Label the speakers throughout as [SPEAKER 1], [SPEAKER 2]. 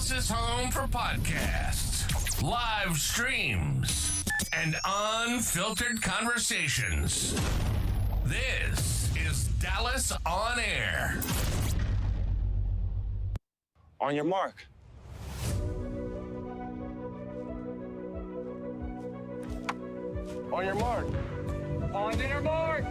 [SPEAKER 1] This is home for podcasts, live streams, and unfiltered conversations. This is Dallas On Air.
[SPEAKER 2] On your mark. On your mark.
[SPEAKER 3] On their mark.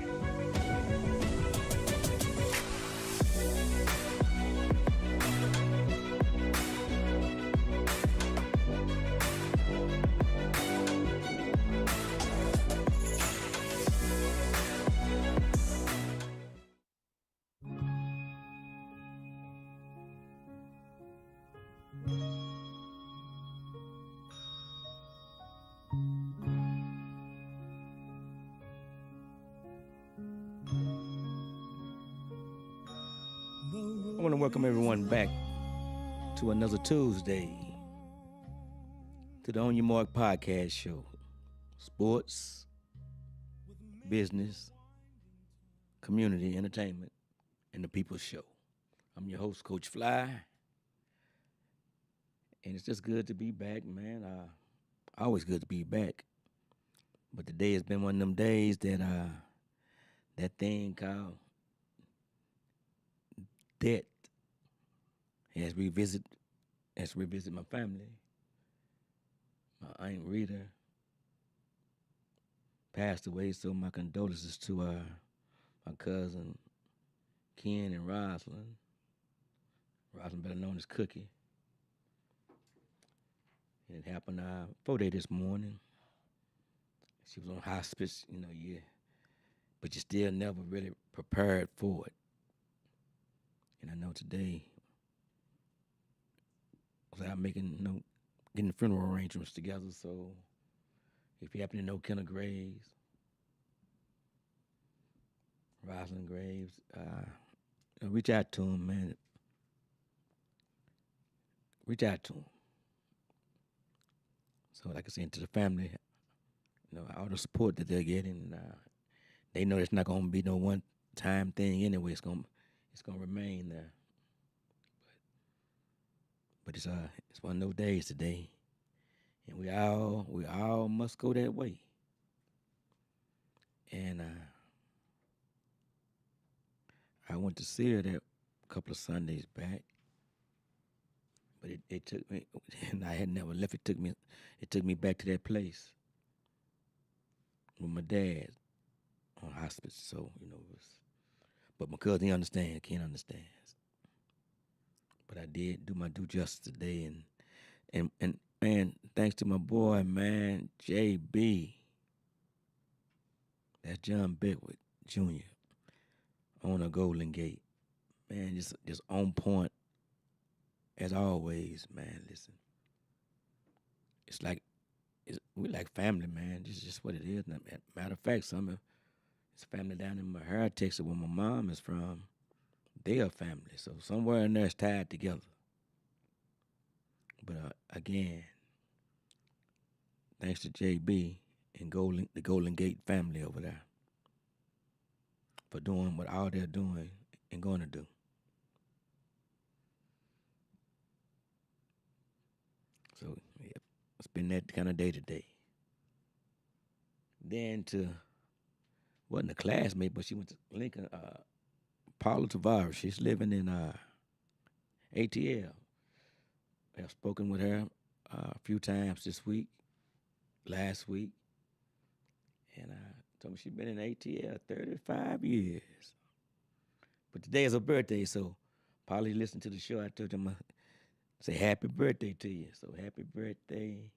[SPEAKER 4] I want to welcome everyone back to another Tuesday to the On Your Mark podcast show. Sports, business, community, entertainment, and the People's Show. I'm your host, Coach Fly, and it's just good to be back, man. Always good to be back. But today has been one of them days that that thing called death has revisit my family. My Aunt Rita passed away, so my condolences to my cousin Ken and Rosalind. Rosalind better known as Cookie. It happened 4 days this morning. She was on hospice, but you still never really prepared for it. And I know today, without getting funeral arrangements together. So if you happen to know Kenna Graves, Rosalind Graves, reach out to him, man. Reach out to him. So like I said, to the family, all the support that they're getting, they know it's not going to be no one-time thing anyway. It's going to remain there. But it's one of those days today, and we all must go that way. And I went to see her that a couple of Sundays back, but it took me, and I had never left. It took me back to that place with my dad on hospice. So but my cousin he understands, Ken understands. But I did do my due justice today, and thanks to my boy, man, JB. That's John Beckwith Jr. on Golden Gate. Man, just on point as always, man. Listen, we like family, man. This is just what it is. Matter of fact, it's family down in Mahara, Texas, where my mom is from. They are family, so somewhere in there it's tied together. But again, thanks to JB and the Golden Gate family over there for doing what all they're doing and going to do. So yeah, it's been that kind of day today. Then wasn't a classmate, but she went to Lincoln. Paula Tavares, she's living in ATL. I've spoken with her a few times last week, and told me she's been in ATL 35 years. But today is her birthday, so Paula listened to the show. I told him, say happy birthday to you. So happy birthday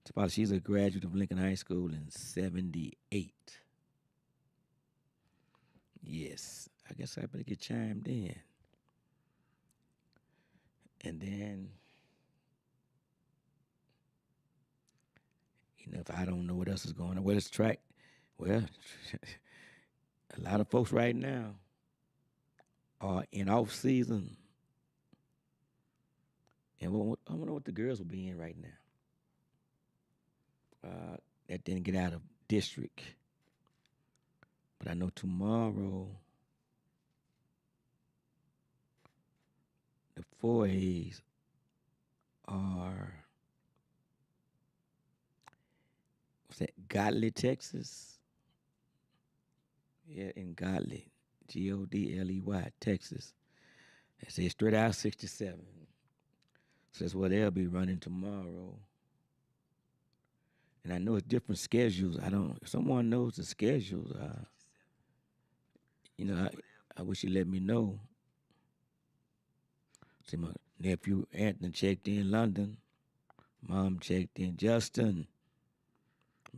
[SPEAKER 4] to Paula. She's a graduate of Lincoln High School in 78. Yes, I guess I better get chimed in. And then, if I don't know what else is going on, it's track. Well, a lot of folks right now are in off season. And I wonder what the girls will be in right now. That didn't get out of district. But I know tomorrow, the 4As are, what's that, Godley, Texas. Yeah, in Godley, Godley, Texas. They say straight out 67. So that's where they'll be running tomorrow. And I know it's different schedules. If someone knows the schedules, I wish you let me know. See, my nephew Anthony checked in London. Mom checked in Justin.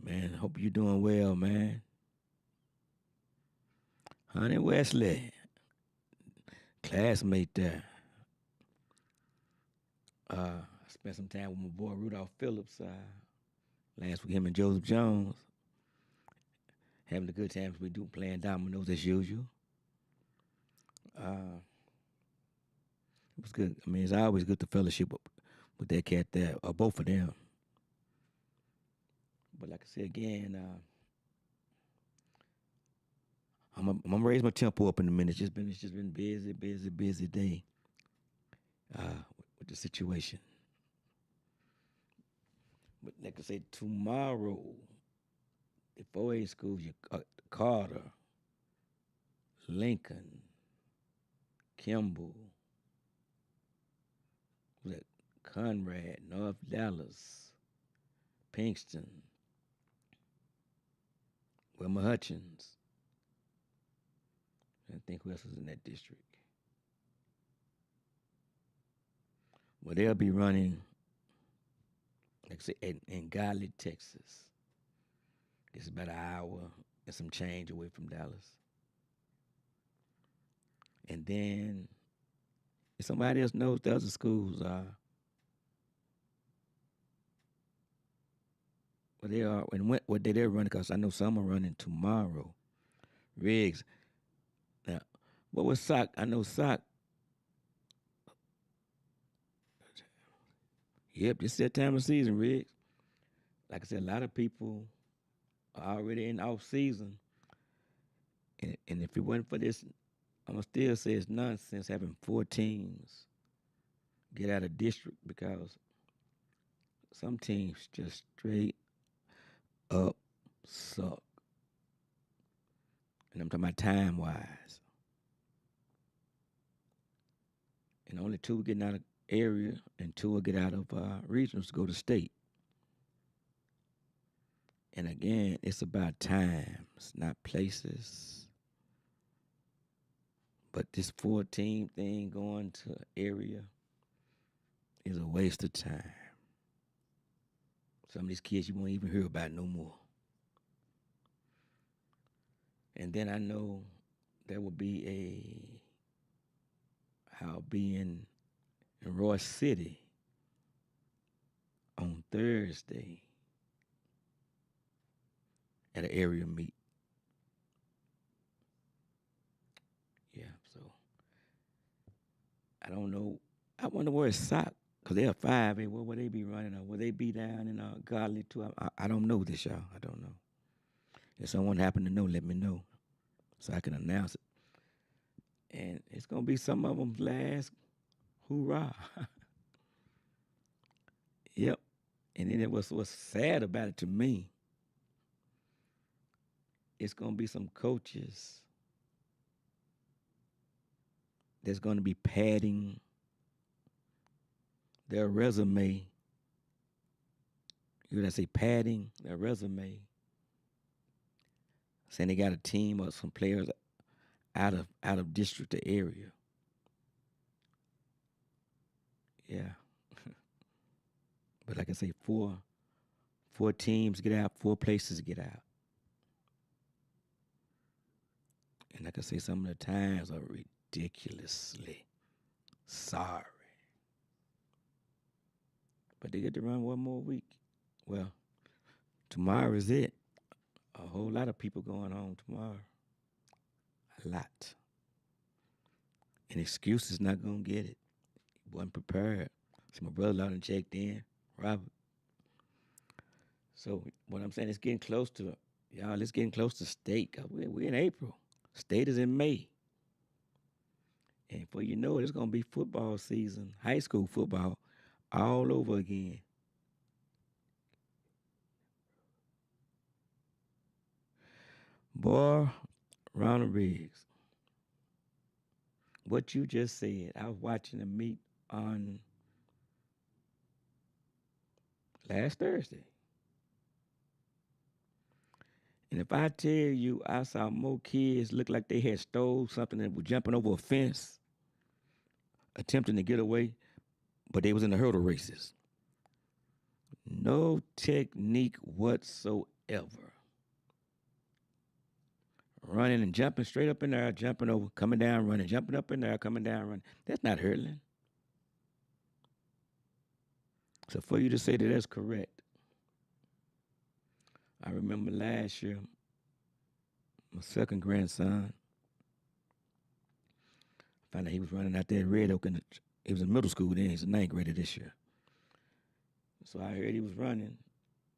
[SPEAKER 4] Man, hope you're doing well, man. Honey Wesley, classmate there. I spent some time with my boy Rudolph Phillips last week, him and Joseph Jones. Having a good time as we do, playing dominoes as usual. It was good. I mean, it's always good to fellowship with that cat there, or both of them. But like I said again, I'm gonna raise my tempo up in a minute. It's just been busy day with the situation. But like I said, tomorrow, the 4A schools, Carter, Lincoln, Kimball, Conrad, North Dallas, Pinkston, Wilma Hutchins. I think who else was in that district. Well, they'll be running, like I said, in Godley, Texas. It's about an hour and some change away from Dallas. And then, if somebody else knows the other schools where they are and what day they're running, because I know some are running tomorrow. Riggs. Now, what was Sock? I know Sock. Yep, it's that time of season, Riggs. Like I said, a lot of people are already in off season. And if it wasn't for this, I'm going to still say it's nonsense having 4 teams get out of district, because some teams just straight up suck. And I'm talking about time-wise. And only 2 getting out of area and 2 will get out of regionals to go to state. And again, it's about times, not places. But this 4-team thing going to area is a waste of time. Some of these kids you won't even hear about no more. And then I know there will be I'll be in Royce City on Thursday at an area meet. Yeah, so I don't know. I wonder where it's Sock, because they're 5A. Where will they be running? Or will they be down in Godley too? I don't know this, y'all. I don't know. If someone happen to know, let me know so I can announce it. And it's going to be some of them's last hoorah. Yep. And then what's sad about it to me, it's going to be some coaches that's going to be padding their resume. You know what I say, padding their resume, saying they got a team or some players out of district or area. Yeah. But like I say, 4 teams get out, 4 places get out. And like I say, some of the times are ridiculously sorry. But they get to run one more week. Well, tomorrow is it. A whole lot of people going home tomorrow. A lot. And excuse is not going to get it. He wasn't prepared. So my brother out and checked in, Robert. So what I'm saying, it's getting close to, y'all, it's getting close to state. We're in April. State is in May. And before you know it, it's going to be football season, high school football, all over again. Boy, Ronald Riggs, what you just said, I was watching the meet on last Thursday. And if I tell you I saw more kids look like they had stole something and were jumping over a fence, attempting to get away, but they was in the hurdle races. No technique whatsoever. Running and jumping straight up in there, jumping over, coming down, running, jumping up in there, coming down, running. That's not hurdling. So for you to say that that's correct, I remember last year, my second grandson, found out he was running out there at Red Oak. He was in middle school then. He's a ninth grader this year. So I heard he was running.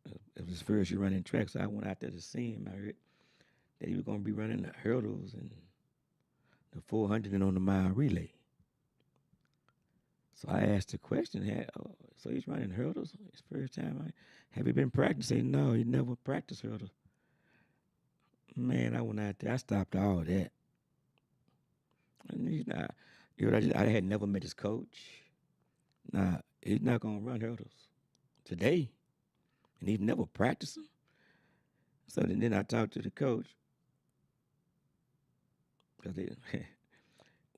[SPEAKER 4] It was his first year running track, so I went out there to see him. I heard that he was going to be running the hurdles and the 400 and on the mile relay. So I asked the question, so he's running hurdles his first time? Have you been practicing? No, he never practiced hurdles. Man, I went out there. I stopped all that. And he's not, I had never met his coach. Nah, he's not going to run hurdles today. And he's never practiced them. So then I talked to the coach.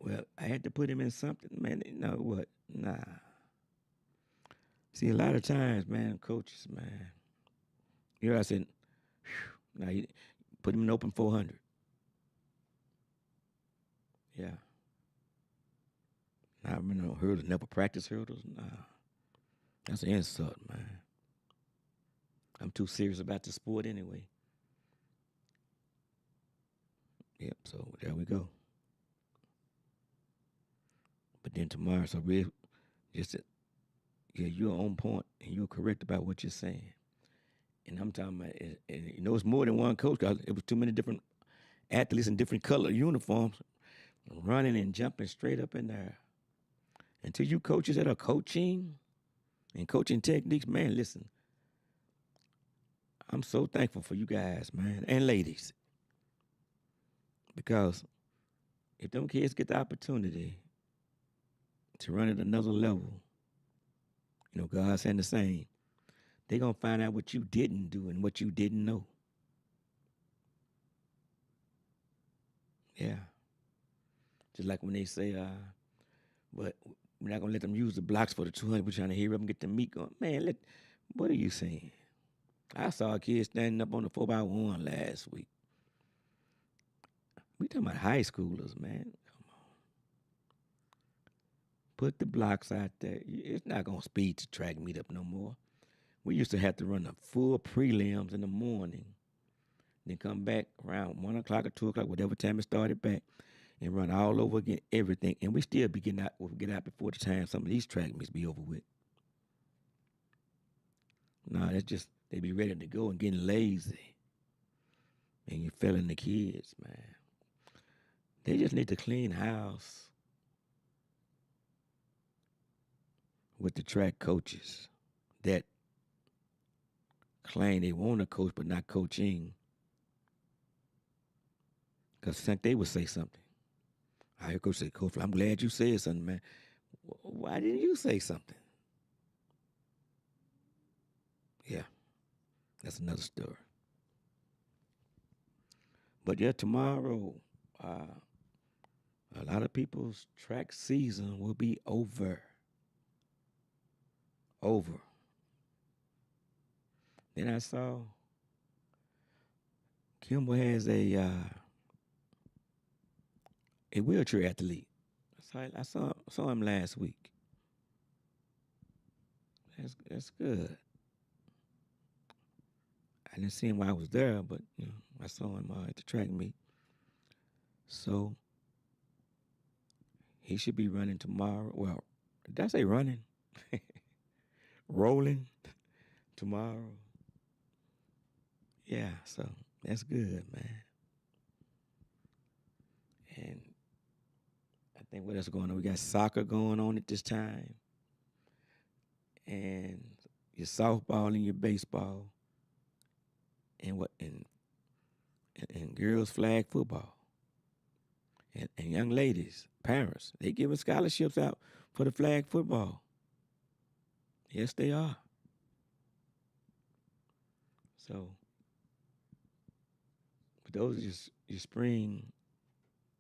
[SPEAKER 4] Well, I had to put him in something, man. You know what? Nah. See, a lot of times, man, coaches, man. You know, I said, now you put him in open 400. Yeah. Now, I remember hurdles, never practice hurdles. Nah. That's an insult, man. I'm too serious about the sport anyway. Yep, so there we go. But then tomorrow, so real, you're on point and you're correct about what you're saying. And I'm talking about, and you know, it's more than one coach because it was too many different athletes in different color uniforms running and jumping straight up in there. Until you coaches that are coaching and coaching techniques, man, listen, I'm so thankful for you guys, man, and ladies. Because if them kids get the opportunity to run at another level, you know, God's saying the same, they're going to find out what you didn't do and what you didn't know. Yeah. Just like when they say, but we're not going to let them use the blocks for the 200. We're trying to hurry up and get the meat going. Man, what are you saying? I saw a kid standing up on the 4x1 last week. We talking about high schoolers, man. Come on. Put the blocks out there. It's not going to speed to track meet up no more. We used to have to run the full prelims in the morning, then come back around 1 o'clock or 2 o'clock, whatever time it started back, and run all over again, everything. And we still be getting out, we'll get out before the time some of these track meets be over with. No, that's just, they be ready to go and getting lazy. And you're failing the kids, man. They just need to clean house with the track coaches that claim they want to coach but not coaching. Because I think they would say something. I heard Coach say, Coach, I'm glad you said something, man. Why didn't you say something? Yeah, that's another story. But yeah, tomorrow, a lot of people's track season will be over. Then I saw Kimball has a wheelchair athlete. I saw him last week. That's good. I didn't see him while I was there, but you know, I saw him at the track meet. So he should be running tomorrow. Well, did I say running? Rolling tomorrow. Yeah, so that's good, man. And I think what else going on? We got soccer going on at this time. and your softball and your baseball, and and girls flag football, and young ladies, parents, they giving scholarships out for the flag football. Yes, they are. So, but those are just your spring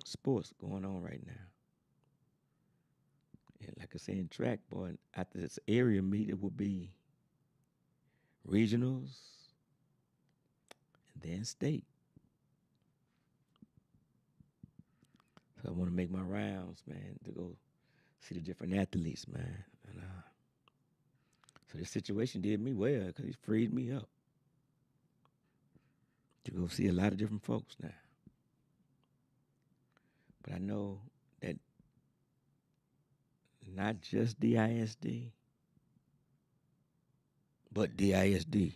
[SPEAKER 4] sports going on right now. And like I said, in track, boy, after this area meet, it will be regionals and then state. So I want to make my rounds, man, to go see the different athletes, man. And so this situation did me well because it freed me up to go see a lot of different folks now. But I know that not just DISD, but DISD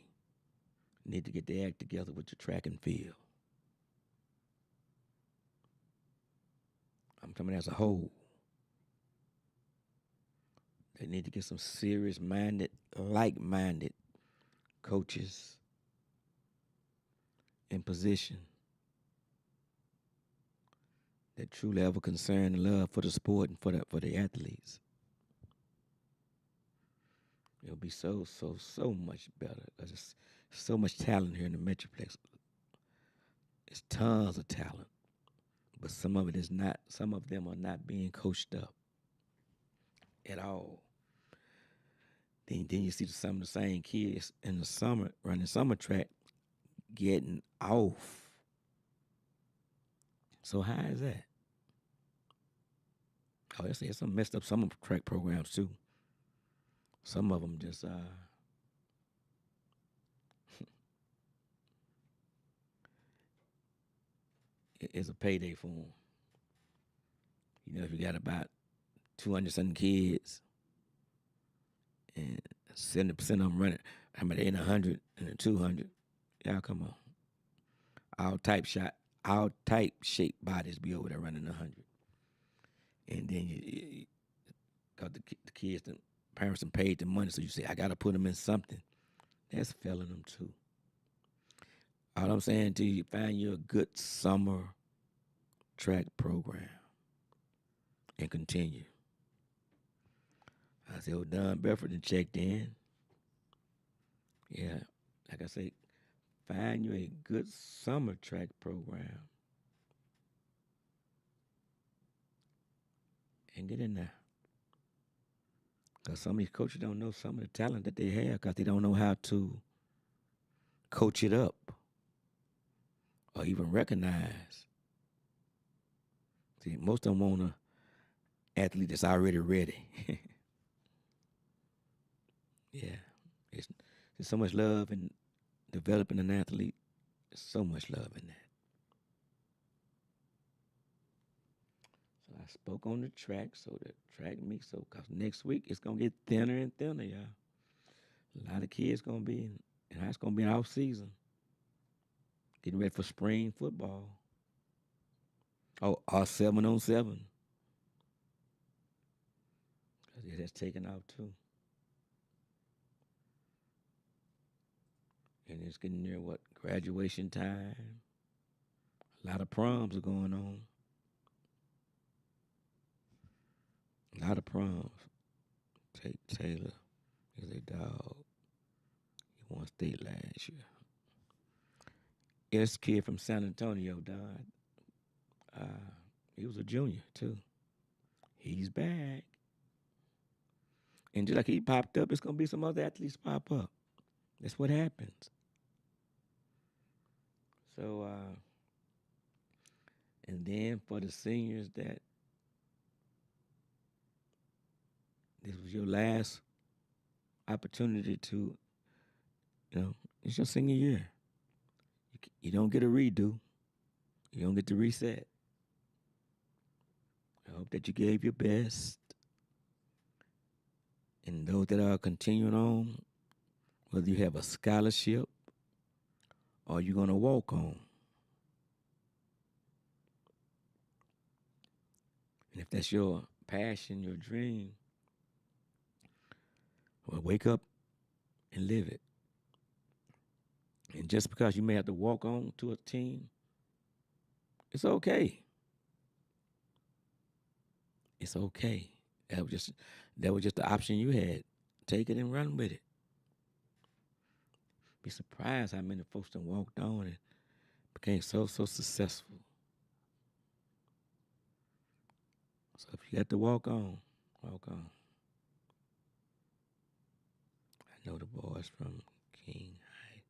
[SPEAKER 4] need to get their act together with the track and field. I'm talking as a whole. They need to get some serious-minded, like-minded coaches in position that truly have a concern and love for the sport and for the athletes. It'll be so much better because it's so much talent here in the Metroplex. It's tons of talent, but some of it is not. Some of them are not being coached up at all. Then you see some of the same kids in the summer running summer track getting off. So how is that? Oh, there's some messed up summer track programs too. Some of them just it's a payday for them. You know, if you got about 200-something kids and 70% of them running, I mean, they in 100 and the 200. Y'all come on. All type shaped bodies be over there running 100. And then you got the kids, the parents and paid the money, so you say, I got to put them in something. That's failing them too. All I'm saying to you, find you a good summer track program and continue. I said, Don Bedford and checked in. Yeah, like I say, find you a good summer track program and get in there. Because some of these coaches don't know some of the talent that they have because they don't know how to coach it up or even recognize. See, most of them want an athlete that's already ready. Yeah. There's so much love in developing an athlete. There's so much love in that. So I spoke on the track, so the track meets. So because next week it's gonna get thinner and thinner, y'all. A lot of kids gonna be and it's gonna be an off season, getting ready for spring football. Oh, our 7-on-7. Because that's taken off too. And it's getting near graduation time. A lot of proms are going on. A lot of proms. Tate Taylor is a dog. He won state last year. This kid from San Antonio died. He was a junior too. He's back. And just like he popped up, it's gonna be some other athletes pop up. That's what happens. So, and then for the seniors that this was your last opportunity to, it's your senior year. You don't get a redo. You don't get to reset. I hope that you gave your best. And those that are continuing on, whether you have a scholarship or you're going to walk on. And if that's your passion, your dream, Well, wake up and live it. And just because you may have to walk on to a team, it's okay. It's okay. That was just the option you had. Take it and run with it. Be surprised how many folks done walked on and became so successful. So if you got to walk on, walk on. I know the boys from King High.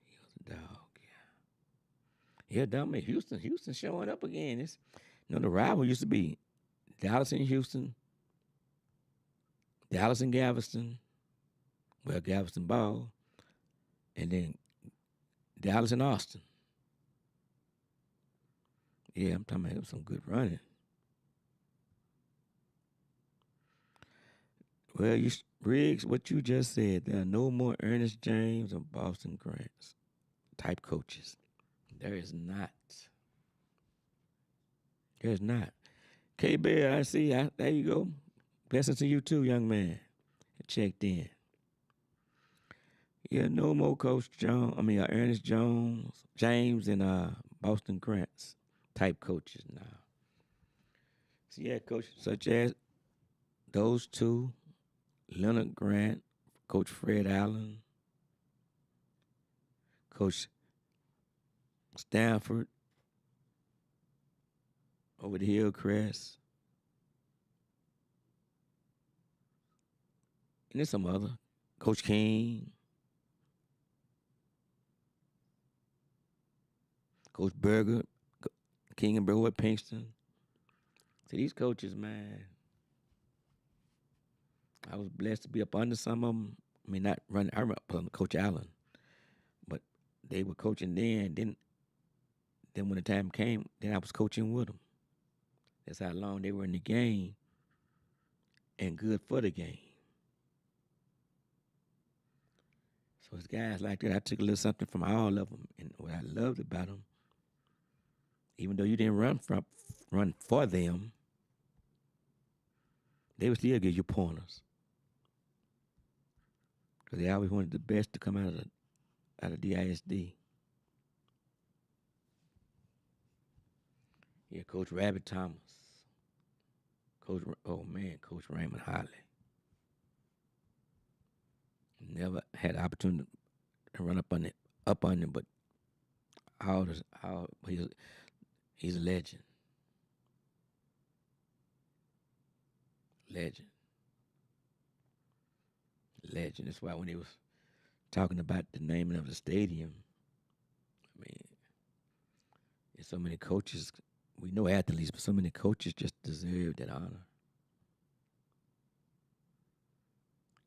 [SPEAKER 4] He was a dog, yeah. Yeah, down there, Houston showing up again. The rival used to be Dallas and Houston, Dallas and Galveston, well, Galveston Ball, and then Dallas and Austin. Yeah, I'm talking about some good running. Well, Riggs, what you just said, there are no more Ernest James or Boston Grants type coaches. There is not. There's not. K-Bear, I see. There you go. Blessings to you too, young man. Checked in. Yeah, no more Coach Ernest James and Boston Grants type coaches now. So yeah, coaches such as those two, Leonard Grant, Coach Fred Allen, Coach Stanford over the Hillcrest, and there's some other. Coach King, Coach Berger, King and Berger at Pinkston. See, these coaches, man, I was blessed to be up under some of them. I mean, not running. I remember Coach Allen, but they were coaching then. Then when the time came, then I was coaching with them. That's how long they were in the game and good for the game. So it's guys like that. I took a little something from all of them, and what I loved about them, even though you didn't run for them, they would still give you pointers. Because they always wanted the best to come out of DISD. Yeah, Coach Rabbit Thomas. Coach Raymond Holly. Never had the opportunity to run up on him, but he's a legend. Legend. That's why when they was talking about the naming of the stadium, I mean, there's so many coaches. We know athletes, but so many coaches just deserve that honor.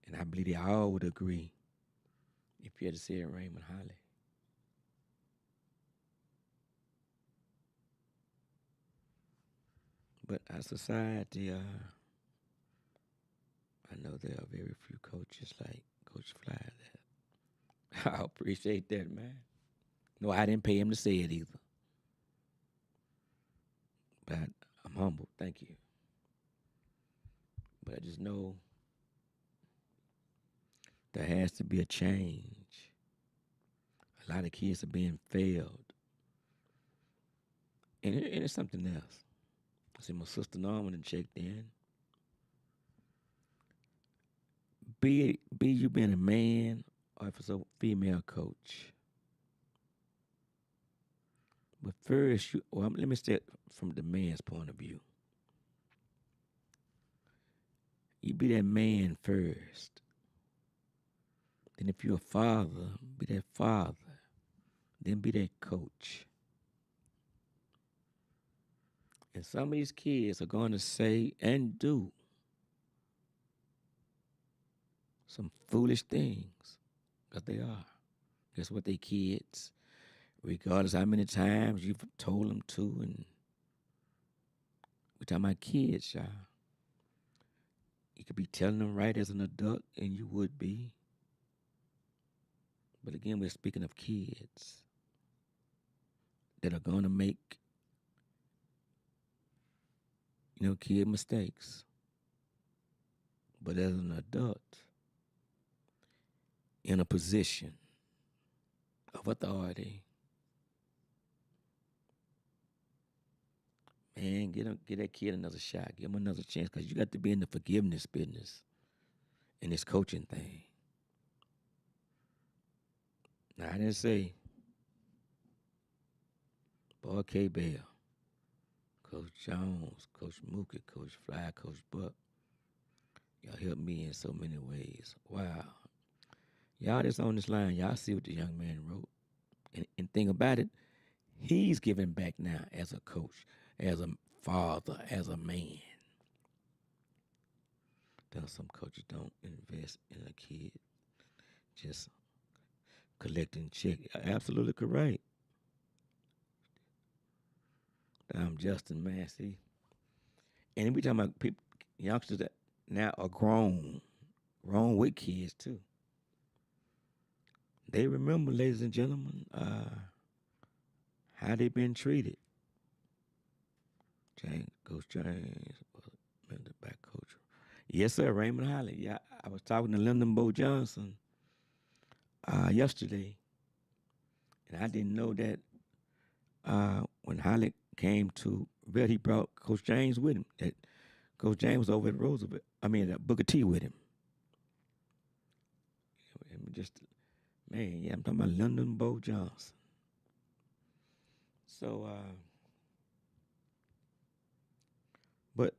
[SPEAKER 4] And I believe they all would agree if you had to say it, Raymond Holly. But our society, I know there are very few coaches like Coach Fly that I appreciate that, man. No, I didn't pay him to say it either. But I'm humble. Thank you. But I just know there has to be a change. A lot of kids are being failed. And it's something else. I see my sister Norman and checked in. Be you being a man or if it's a female coach. But first, let me say it from the man's point of view. You be that man first. Then if you're a father, be that father. Then be that coach. And some of these kids are going to say and do some foolish things, because they are. Guess what? They kids. Regardless how many times you've told them to, and we're talking about kids, y'all. You could be telling them right as an adult, and you would be. But again, we're speaking of kids that are going to make, kid mistakes. But as an adult, in a position of authority, man, get that kid another shot. Give him another chance, because you got to be in the forgiveness business in this coaching thing. Now, I didn't say, boy, K. Bell, Coach Jones, Coach Mookie, Coach Fly, Coach Buck, y'all helped me in so many ways. Wow. Y'all that's on this line, y'all see what the young man wrote. And think about it, he's giving back now as a coach, as a father, as a man. Then some coaches don't invest in a kid, just collecting check. Absolutely correct. I'm Justin Massey. And we talking about people, youngsters that now are grown with kids too. They remember, ladies and gentlemen, how they been treated. Coach James, the back coach. Yes, sir, Raymond Holly. Yeah, I was talking to Lyndon Bo Johnson yesterday, and I didn't know that when Holly came to Vet, he brought Coach James with him. That Coach James was over at Roosevelt. Booker T with him. I'm talking about Lyndon Bo Johnson. So, but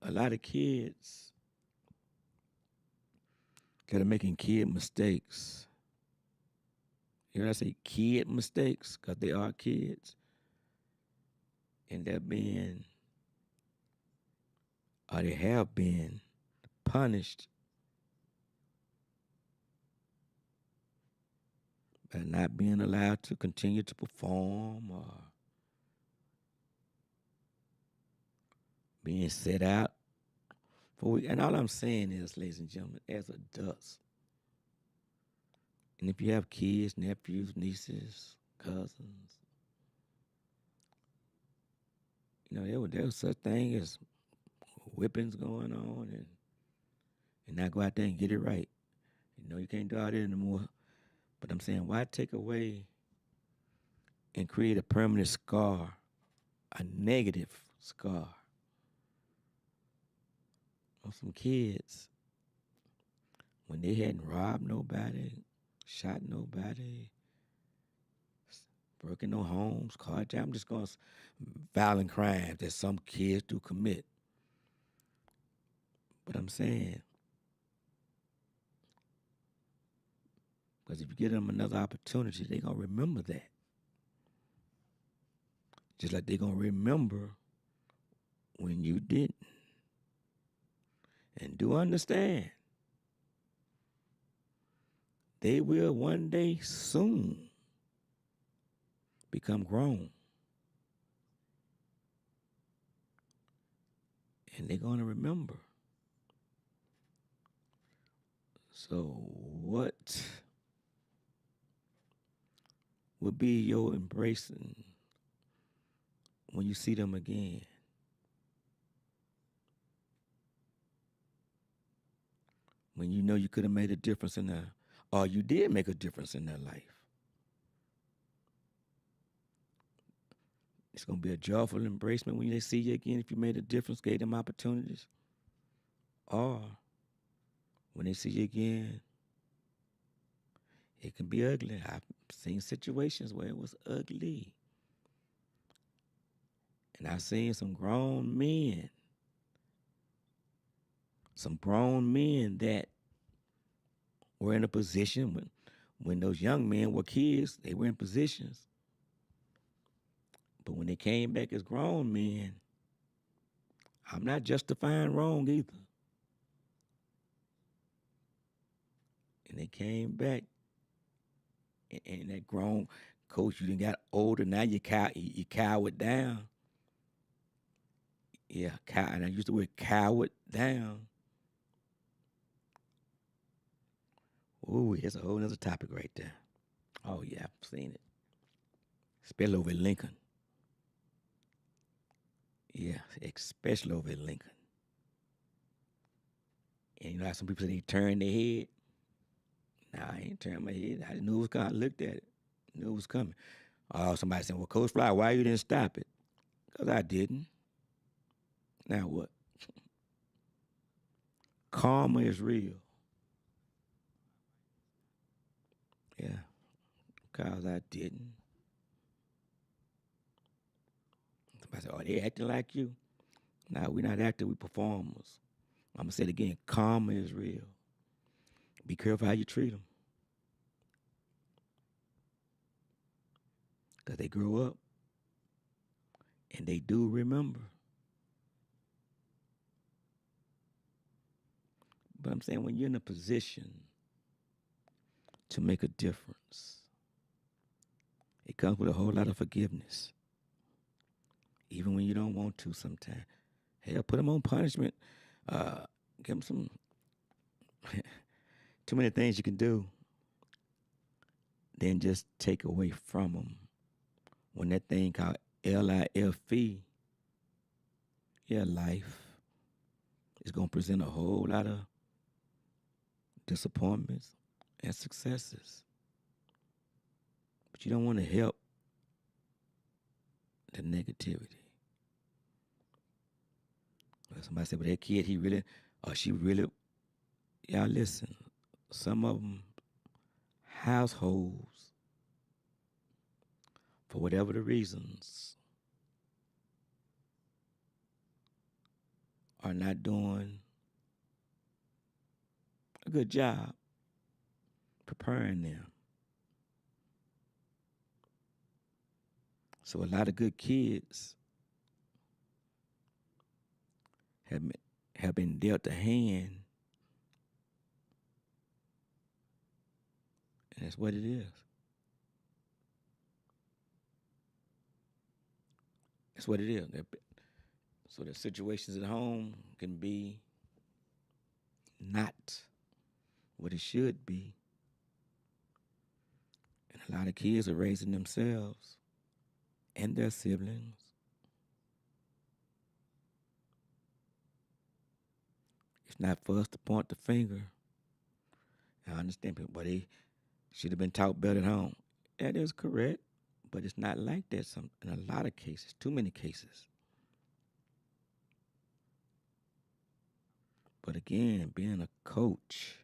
[SPEAKER 4] a lot of kids that are making kid mistakes. You know what I say? Kid mistakes, because they are kids. And they're being, or they have been, punished by not being allowed to continue to perform or being set out for. And all I'm saying is, ladies and gentlemen, as adults, and if you have kids, nephews, nieces, cousins, there was such thing as whippings going on, and not go out there and get it right. You can't do all that anymore. But I'm saying, why take away and create a permanent scar, a negative scar on some kids when they hadn't robbed nobody, shot nobody, broken no homes, carjacked? I'm just going to violent crimes that some kids do commit. But I'm saying, because if you give them another opportunity, they're going to remember that. Just like they're going to remember when you didn't. And do understand, they will one day soon become grown. And they're going to remember. So what would be your embracing when you see them again? When you know you could have made a difference in their, or you did make a difference in their life. It's going to be a joyful embracement when they see you again if you made a difference, gave them opportunities. Or when they see you again, it can be ugly. I've seen situations where it was ugly. And I've seen some grown men that were in a position when those young men were kids, they were in positions. But when they came back as grown men, I'm not justifying wrong either. And they came back, and that grown coach, you done got older, now you cowered down. Yeah, and I used the word cowered down. Ooh, it's a whole other topic right there. Oh, yeah, I've seen it. Especially over at Lincoln. Yeah, especially over at Lincoln. And how some people say they turn their head? Nah, I ain't turned my head. I knew it was coming. I looked at it. Knew it was coming. Oh, somebody said, well, Coach Fly, why you didn't stop it? Because I didn't. Now what? Karma is real. Yeah, because I didn't. Somebody said, oh, they acting like you? Nah, we're not acting, we performers. I'm going to say it again, karma is real. Be careful how you treat them. Because they grow up and they do remember. But I'm saying when you're in a position to make a difference, it comes with a whole lot of forgiveness. Even when you don't want to sometimes. Hell, put them on punishment. Give them some, too many things you can do. Then just take away from them. When that thing called LIFE, your life is going to present a whole lot of disappointments and successes. But you don't want to help the negativity. Somebody said, well, that kid, he really, or she really, y'all listen, some of them households, for whatever the reasons, are not doing a good job preparing them. So a lot of good kids have been dealt a hand, and that's what it is. That's what it is. So the situations at home can be not what it should be. And a lot of kids are raising themselves and their siblings it's not for us to point the finger. I understand people, but they should have been taught better at home. That is correct, but it's not like that in a lot of cases, too many cases. But again, being a coach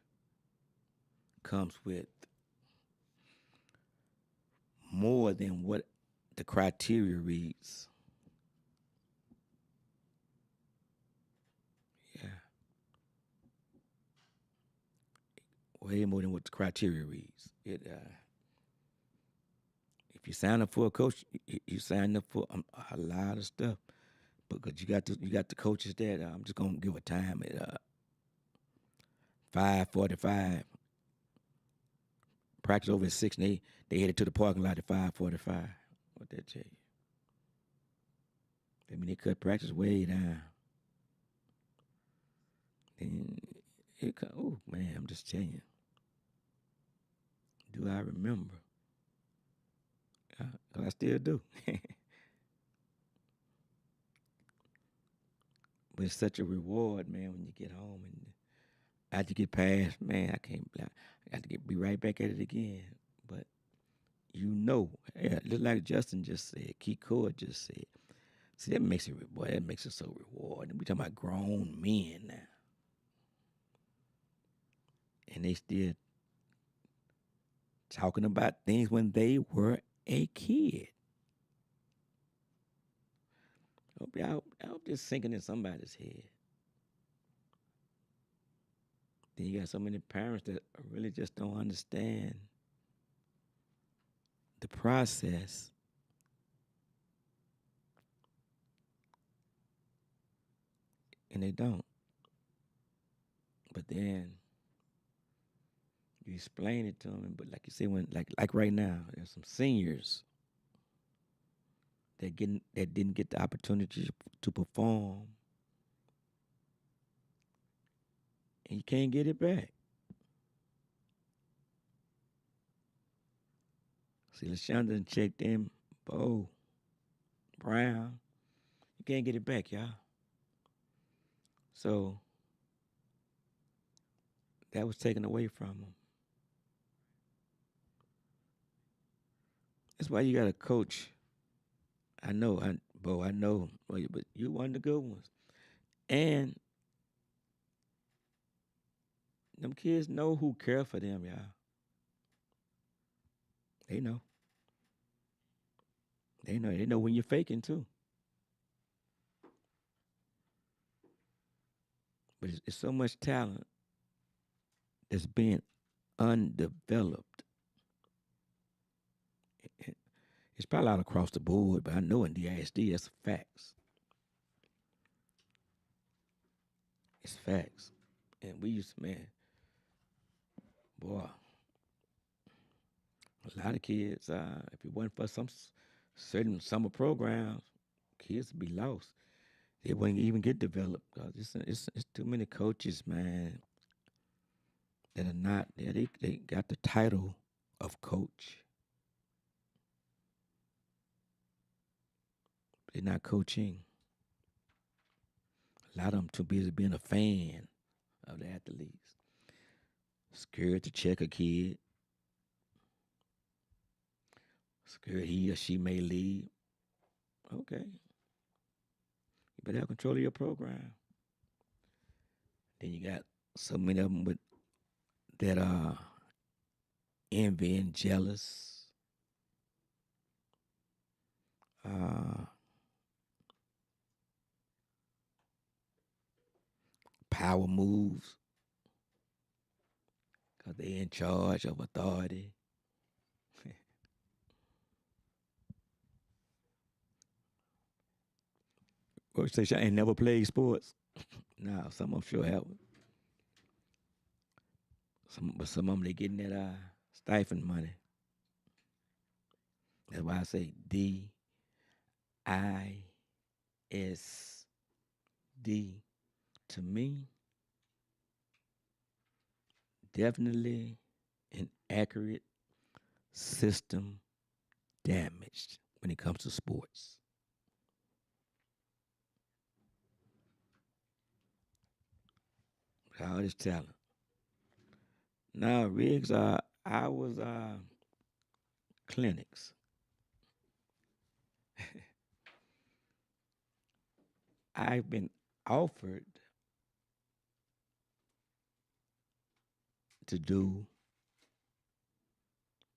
[SPEAKER 4] comes with more than what the criteria reads. Yeah. Way more than what the criteria reads. If you sign up for a coach, you sign up for a lot of stuff. Because you got the coaches that I'm just gonna give a time at 5:45. Practice over at 6, and they headed to the parking lot at 5:45. What that tell you? I mean, they cut practice way down. And oh man, I'm just telling you. Do I remember? I still do. But it's such a reward, man, when you get home and after you get past, man, I got to be right back at it again. But yeah, just like Justin just said, Kikoa just said. See, that makes it so rewarding. We talking about grown men now. And they still talking about things when they were a kid. I hope this sinking in somebody's head. Then you got so many parents that really just don't understand the process. And they don't. But then you explain it to them, but like you say, like right now, there's some seniors that didn't get the opportunity to perform, and you can't get it back. See, LaShonda checked in, Bo, Brown. You can't get it back, y'all. So that was taken away from them. That's why you got to coach. I know, I know, but you one of the good ones. And them kids know who care for them, y'all. They know. They know. They know when you're faking too. But it's so much talent that's being undeveloped. It's probably all across the board, but I know in DISD that's facts. It's facts. And we used to, man, boy, a lot of kids, if it wasn't for some certain summer programs, kids would be lost. They wouldn't even get developed because it's too many coaches, man, that are not there. They got the title of coach. They're not coaching. A lot of them too busy being a fan of the athletes. Scared to check a kid. Scared he or she may leave. Okay. You better have control of your program. Then you got so many of them with that are envy and jealous. Power moves. Because they're in charge of authority. Coach say, I ain't never played sports. No, some of them sure haven't. But some of them, they getting that stipend money. That's why I say DISD. To me, definitely an accurate system damaged when it comes to sports. All this talent. Now, Riggs, I was clinics. I've been offered to do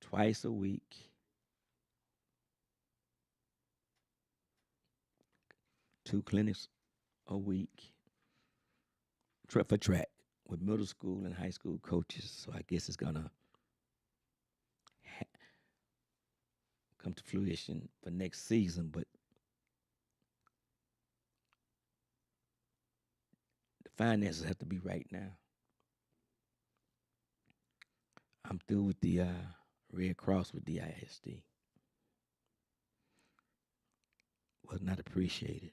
[SPEAKER 4] twice a week two clinics a week for track with middle school and high school coaches. So I guess it's going to come to fruition for next season. But the finances have to be right now. I'm through with the Red Cross with DISD. Was not appreciated.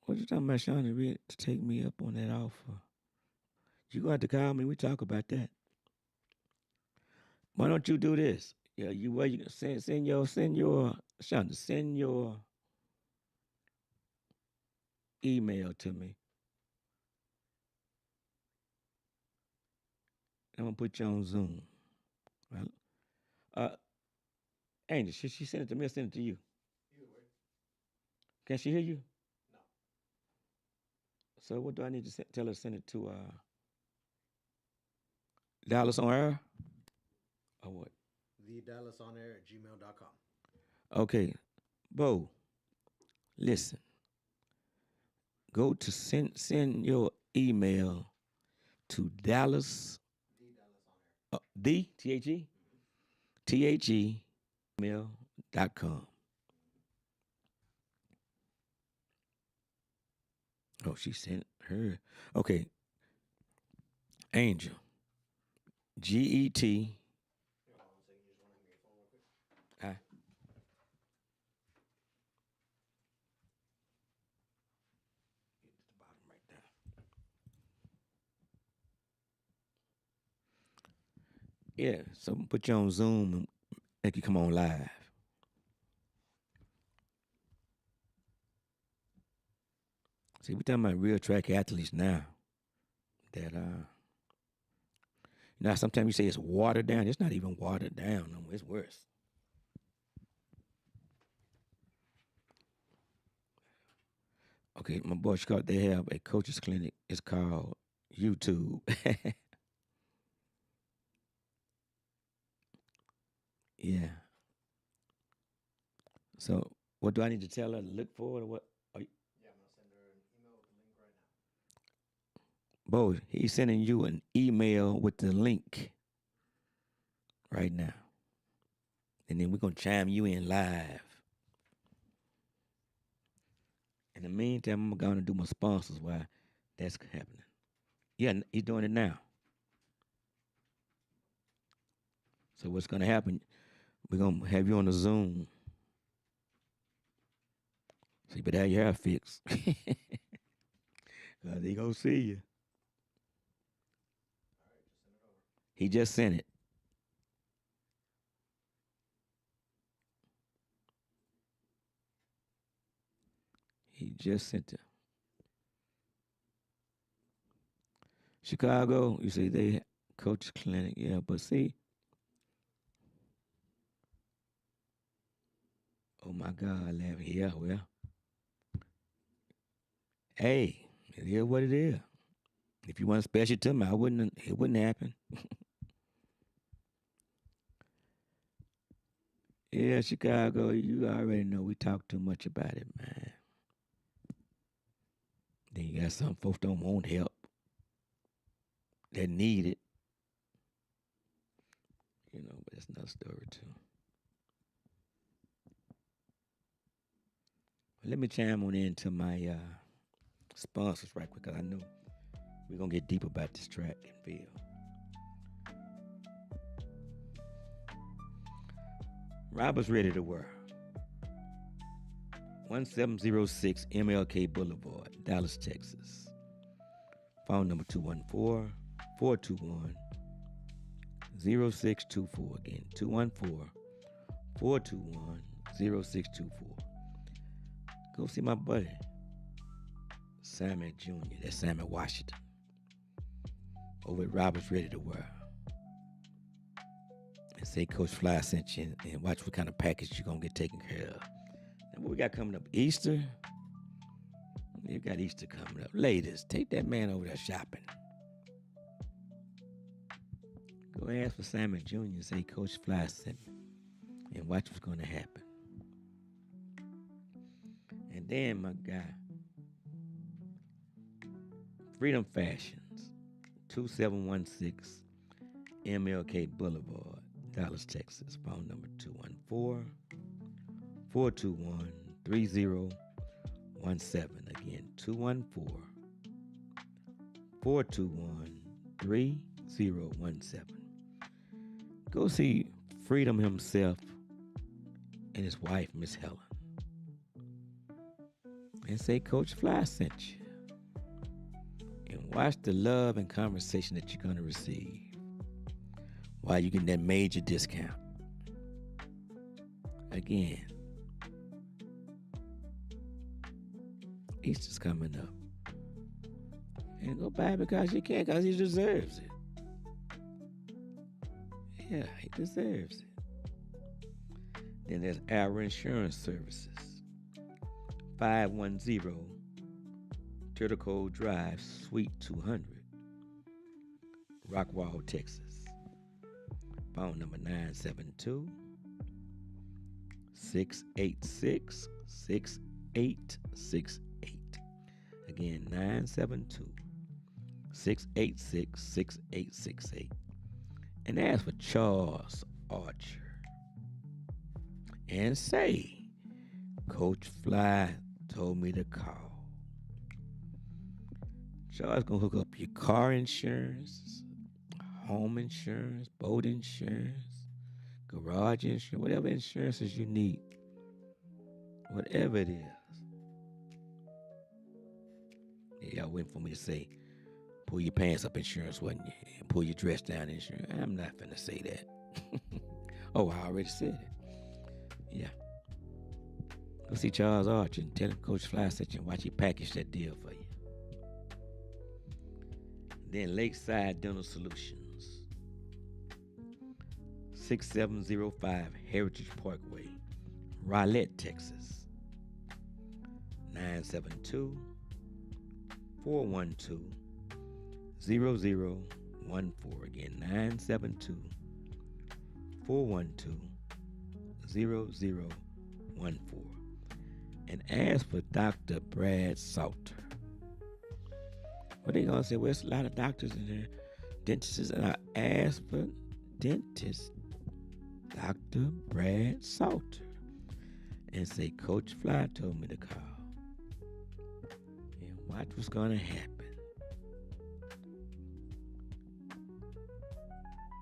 [SPEAKER 4] What you talking about, Sean, to take me up on that offer? You going to call me, we talk about that. Why don't you do this? Yeah, you send your Shonda, send your email to me. I'm gonna put you on Zoom. Right? Angel, should she send it to me or send it to you? Either way. Can she hear you? No. So what do I need to tell her to send it to Dallas on Air? Or what? TheDallasOnAir@gmail.com. Okay. Bo, listen. Go to send your email to Dallas. The THE? THE email.com. Oh, she sent her. Okay. Angel. GET. Huh? Yeah, so put you on Zoom and make you come on live. See, we're talking about real track athletes now that Now, sometimes you say it's watered down. It's not even watered down no more. It's worse. Okay, my boy Scott, they have a coach's clinic. It's called YouTube. Yeah. So, what do I need to tell her to look for, or what? Bo, he's sending you an email with the link right now. And then we're going to chime you in live. In the meantime, I'm going to do my sponsors while that's happening. Yeah, he's doing it now. So what's going to happen, we're going to have you on the Zoom. So you better have your hair fixed. Because they going to see you. He just sent it. He just sent it. Chicago, you say they coach clinic, yeah, but see. Oh my God, laughing. Yeah, well. Hey, it is what it is. If you want special to me, it wouldn't happen. Yeah, Chicago, you already know we talk too much about it, man. Then you got some folks don't want help. That need it. You know, but that's another story too. Let me chime on into my sponsors right quick, because I know we're going to get deep about this track and field. Robert's Ready to Wear. 1706 MLK Boulevard, Dallas, Texas. Phone number 214-421-0624. Again, 214-421-0624. Go see my buddy, Sammy Jr. That's Sammy Washington. Over at Robert's Ready to Wear. And say Coach Fly sent you, and watch what kind of package you're going to get taken care of. And what we got coming up? Easter. You got Easter coming up. Ladies, take that man over there shopping. Go ask for Sammy Jr. and say Coach Fly sent me. And watch what's going to happen. And then, my guy, Freedom Fashions, 2716 MLK Boulevard, Dallas, Texas. Phone number 214-421-3017. Again, 214-421-3017. Go see Freedom himself and his wife, Miss Helen. And say Coach Fly sent you. And watch the love and conversation that you're going to receive while you get that major discount. Again, Easter's coming up. And go buy it because you can, because he deserves it. Yeah, he deserves it. Then there's our insurance services. 510 Turtle Cove Drive, Suite 200, Rockwall, Texas. Phone number 972-686-6868. Again, 972-686-6868. And ask for Charles Archer. And say, Coach Fly told me to call. Charles gonna hook up your car insurance, home insurance, boat insurance, garage insurance, whatever insurances you need. Whatever it is. Yeah, y'all waiting for me to say, pull your pants up insurance, wasn't you? And pull your dress down insurance. I'm not finna say that. Oh, I already said it. Yeah. Go see Charles Archer and tell him Coach Fly sent you and watch he package that deal for you. Then Lakeside Dental Solutions, 6705 Heritage Parkway, Rowlett, Texas. 972-412-0014. Again, 972-412-0014. And ask for Dr. Brad Salter. What they gonna say? Well, there's a lot of doctors in there, dentists, and I asked for dentist Dr. Brad Salter and say, Coach Fly told me to call. And watch what's gonna happen.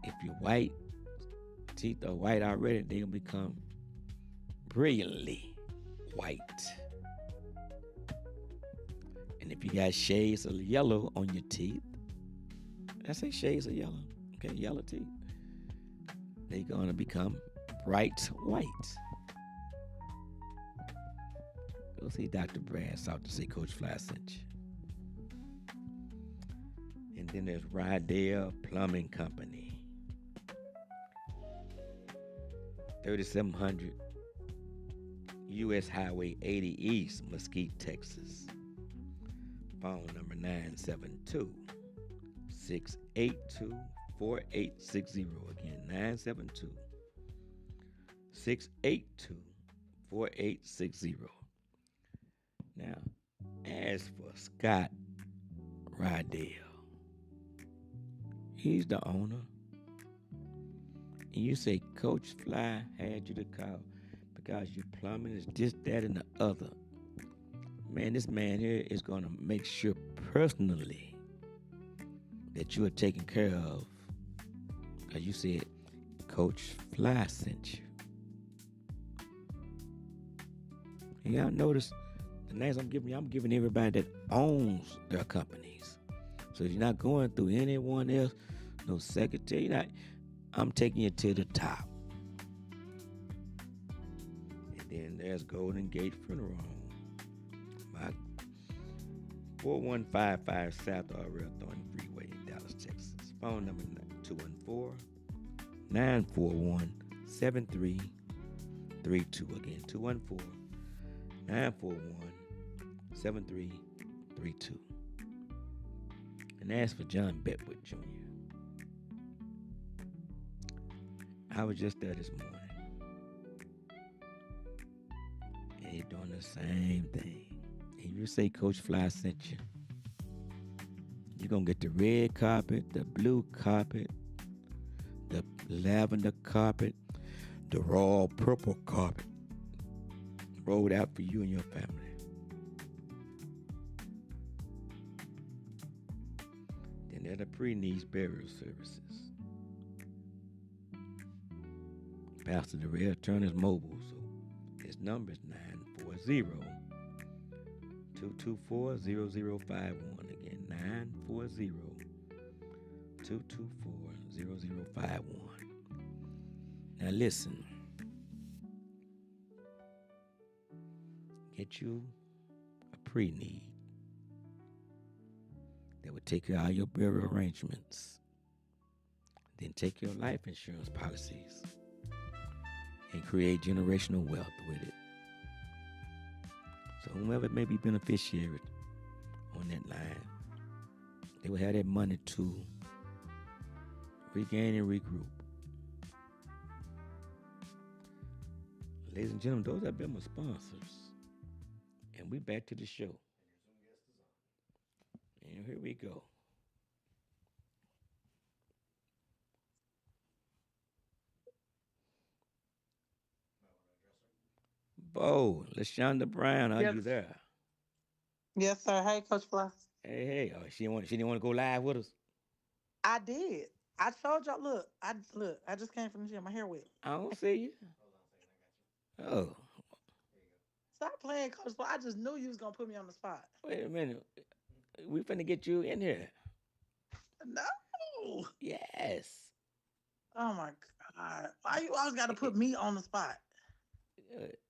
[SPEAKER 4] If your white teeth are white already, they'll become brilliantly white. And if you got shades of yellow on your teeth, I say shades of yellow, okay, yellow teeth, they're gonna become bright white. Go see Dr. Brad Salter, say Coach Fly sent you. And then there's Rydell Plumbing Company, 3700 U.S. Highway 80 East, Mesquite, Texas. Phone number 972-682-4860. Again, 972-682-4860. Now, as for Scott Rydell, he's the owner. And you say, Coach Fly had you to call because your plumbing is this, that, and the other. Man, this man here is going to make sure personally that you are taken care of. Because you said, Coach Fly sent you. And y'all notice the names I'm giving everybody that owns their companies. So you're not going through anyone else, no secretary. I'm taking you to the top. And then there's Golden Gate Funeral Home. 4155 South Arroyo Thornton Freeway in Dallas, Texas. Phone number 214-941-7332. Again, 214-941-7332. And ask for John Betwood Jr. I was just there this morning. And he's doing the same thing. And you say Coach Fly sent you. You're going to get the red carpet, the blue carpet, the lavender carpet, the raw purple carpet rolled out for you and your family. Then there are the pre-needs burial services. Pastor Darrell Turner's mobile, so his number is 940-224-0051. Again, 940-224-0051. Now listen, get you a pre-need that would take care of all your burial arrangements. Then take your life insurance policies and create generational wealth with it. So whomever may be beneficiary on that line, they will have that money to regain and regroup. Ladies and gentlemen, those have been my sponsors. And we back to the show. And here we go. Bo, LaShonda Brown, are you there?
[SPEAKER 5] Yes, sir. Hey, Coach Fly.
[SPEAKER 4] Hey. Oh, she didn't want to go live with us?
[SPEAKER 5] I did. I told y'all, look, I just came from the gym. My hair wet.
[SPEAKER 4] I don't see you. Oh.
[SPEAKER 5] Stop playing, Coach Fly. I just knew you was going to put me on the spot.
[SPEAKER 4] Wait a minute. We finna get you in here.
[SPEAKER 5] No.
[SPEAKER 4] Yes.
[SPEAKER 5] Oh, my God. Why you always got to put me on the spot?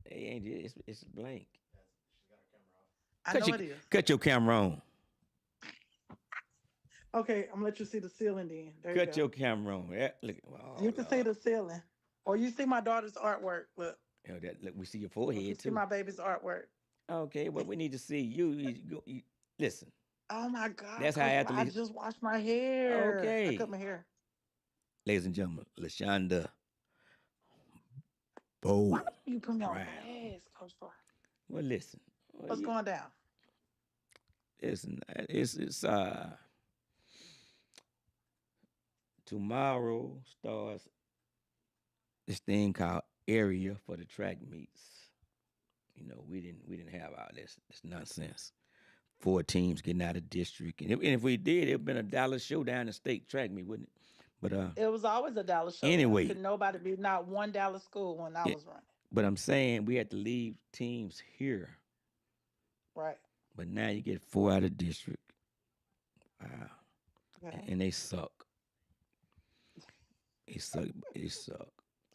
[SPEAKER 4] It's blank.
[SPEAKER 5] I know it is.
[SPEAKER 4] Cut your camera on.
[SPEAKER 5] Okay, I'm gonna let you see the ceiling then. There you
[SPEAKER 4] Cut
[SPEAKER 5] go.
[SPEAKER 4] your camera on. Yeah, look.
[SPEAKER 5] You
[SPEAKER 4] Oh
[SPEAKER 5] can see
[SPEAKER 4] Lord.
[SPEAKER 5] the ceiling. Or you see my daughter's artwork. Look.
[SPEAKER 4] Look, we see your
[SPEAKER 5] You can
[SPEAKER 4] forehead
[SPEAKER 5] see
[SPEAKER 4] too.
[SPEAKER 5] my baby's artwork.
[SPEAKER 4] Okay, but we need to see you. Listen.
[SPEAKER 5] Oh my God,
[SPEAKER 4] That's how
[SPEAKER 5] Coach Fly, I
[SPEAKER 4] athletes.
[SPEAKER 5] just washed my hair. I cut
[SPEAKER 4] Okay,
[SPEAKER 5] my hair.
[SPEAKER 4] ladies and gentlemen, Lashonda
[SPEAKER 5] Why
[SPEAKER 4] Bo
[SPEAKER 5] do you put me on
[SPEAKER 4] Brown.
[SPEAKER 5] blast, Coach Fly?
[SPEAKER 4] Well, listen. Well,
[SPEAKER 5] What's going down?
[SPEAKER 4] listen. It's tomorrow starts this thing called area for the track meets. You know, we didn't have all this nonsense. Four teams getting out of district, and if we did, it'd been a dollar showdown in state track meet, wouldn't it? But
[SPEAKER 5] It was always a Dallas showdown.
[SPEAKER 4] anyway,
[SPEAKER 5] Could nobody be not one Dallas school when I
[SPEAKER 4] yeah,
[SPEAKER 5] was running.
[SPEAKER 4] but I'm saying we had to leave teams here,
[SPEAKER 5] Right.
[SPEAKER 4] but now you get four out of district. Wow,
[SPEAKER 5] Okay.
[SPEAKER 4] and they suck. They suck. They suck.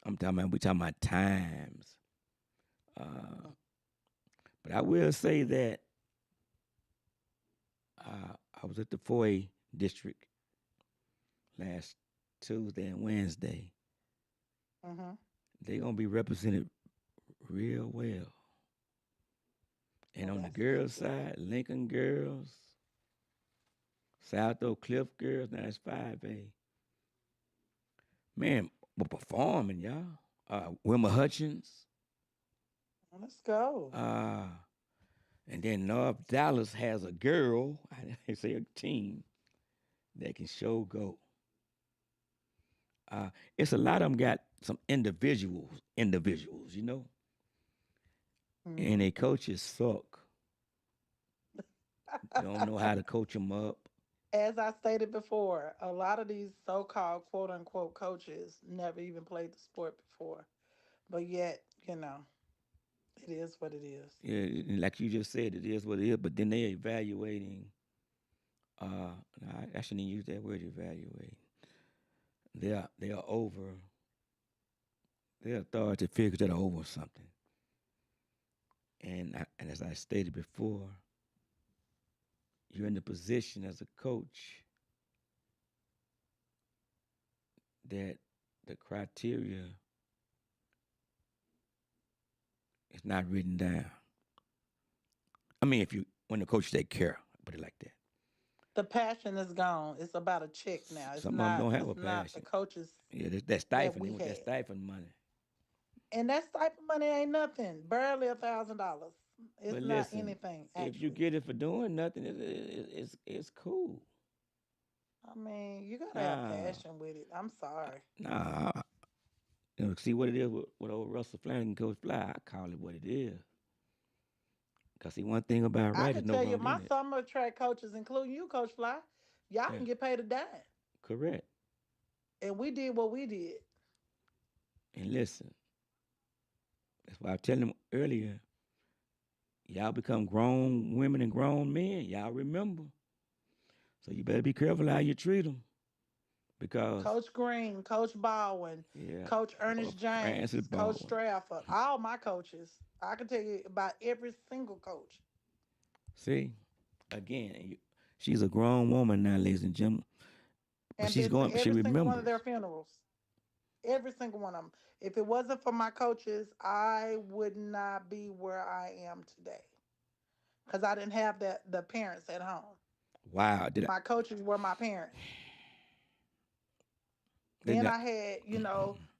[SPEAKER 4] We talking about times. Uh, but I will say that I was at the 4A district last Tuesday and Wednesday.
[SPEAKER 5] Mm-hmm.
[SPEAKER 4] They're gonna be represented real well. And
[SPEAKER 5] Well,
[SPEAKER 4] on the
[SPEAKER 5] that's a good
[SPEAKER 4] girls'
[SPEAKER 5] thing.
[SPEAKER 4] side, Lincoln girls, South Oak Cliff girls, now it's 5A. Man, we're performing, y'all. Wilma Hutchins,
[SPEAKER 5] Well, let's go.
[SPEAKER 4] and then North Dallas has a girl, I say a team, that can show go. It's a lot of them got some individuals, you know,
[SPEAKER 5] Mhm.
[SPEAKER 4] and their coaches suck. Don't know how to coach them up.
[SPEAKER 5] As I stated before, a lot of these so-called quote unquote coaches never even played the sport before. But yet, it is what it is.
[SPEAKER 4] Yeah, and like you just said, it is what it is. But then they're evaluating. I shouldn't use that word evaluate. They are over. They're authority figures that are over something. And as I stated before, you're in the position as a coach that the criteria is not written down. I mean, if you when the coach take care, put it like that.
[SPEAKER 5] The passion is gone. It's about a check now. It's
[SPEAKER 4] Some of them
[SPEAKER 5] not
[SPEAKER 4] don't have a
[SPEAKER 5] it's not the
[SPEAKER 4] passion.
[SPEAKER 5] coaches
[SPEAKER 4] Yeah, that
[SPEAKER 5] that
[SPEAKER 4] stipend. They
[SPEAKER 5] we
[SPEAKER 4] want that
[SPEAKER 5] had.
[SPEAKER 4] stipend money.
[SPEAKER 5] And that stipend money ain't nothing. Barely $1,000.
[SPEAKER 4] But
[SPEAKER 5] It's not
[SPEAKER 4] listen,
[SPEAKER 5] anything,
[SPEAKER 4] if you
[SPEAKER 5] actually.
[SPEAKER 4] get it for doing nothing, it's cool.
[SPEAKER 5] I mean, you gotta have
[SPEAKER 4] Nah,
[SPEAKER 5] passion with it. I'm sorry.
[SPEAKER 4] nah. See what it is with old Russell Flanagan, Coach Fly. I call it what it is. Cause see, one thing about
[SPEAKER 5] I
[SPEAKER 4] right is
[SPEAKER 5] can
[SPEAKER 4] no
[SPEAKER 5] tell you,
[SPEAKER 4] wrong
[SPEAKER 5] my
[SPEAKER 4] in it.
[SPEAKER 5] summer track coaches, including you, Coach Fly, y'all
[SPEAKER 4] Yeah,
[SPEAKER 5] can get paid a dime.
[SPEAKER 4] correct.
[SPEAKER 5] And we did what we did.
[SPEAKER 4] And listen, that's why I tell them earlier. Y'all become grown women and grown men. Y'all remember. So you better be careful how you treat them. Because
[SPEAKER 5] Coach Green, Coach Baldwin,
[SPEAKER 4] yeah,
[SPEAKER 5] Coach Ernest James,
[SPEAKER 4] Francis
[SPEAKER 5] Coach
[SPEAKER 4] Baldwin.
[SPEAKER 5] Strafford, all my coaches. I can tell you about every single coach.
[SPEAKER 4] See, again, she's a grown woman now, ladies and gentlemen. But
[SPEAKER 5] And
[SPEAKER 4] she's
[SPEAKER 5] been to
[SPEAKER 4] going. She
[SPEAKER 5] every single one of
[SPEAKER 4] remembers.
[SPEAKER 5] their funerals. Every single one of them. If it wasn't for my coaches, I would not be where I am today. Because I didn't have the parents at home.
[SPEAKER 4] Wow, did I?
[SPEAKER 5] My coaches were my parents.
[SPEAKER 4] Did
[SPEAKER 5] Then
[SPEAKER 4] I
[SPEAKER 5] I had,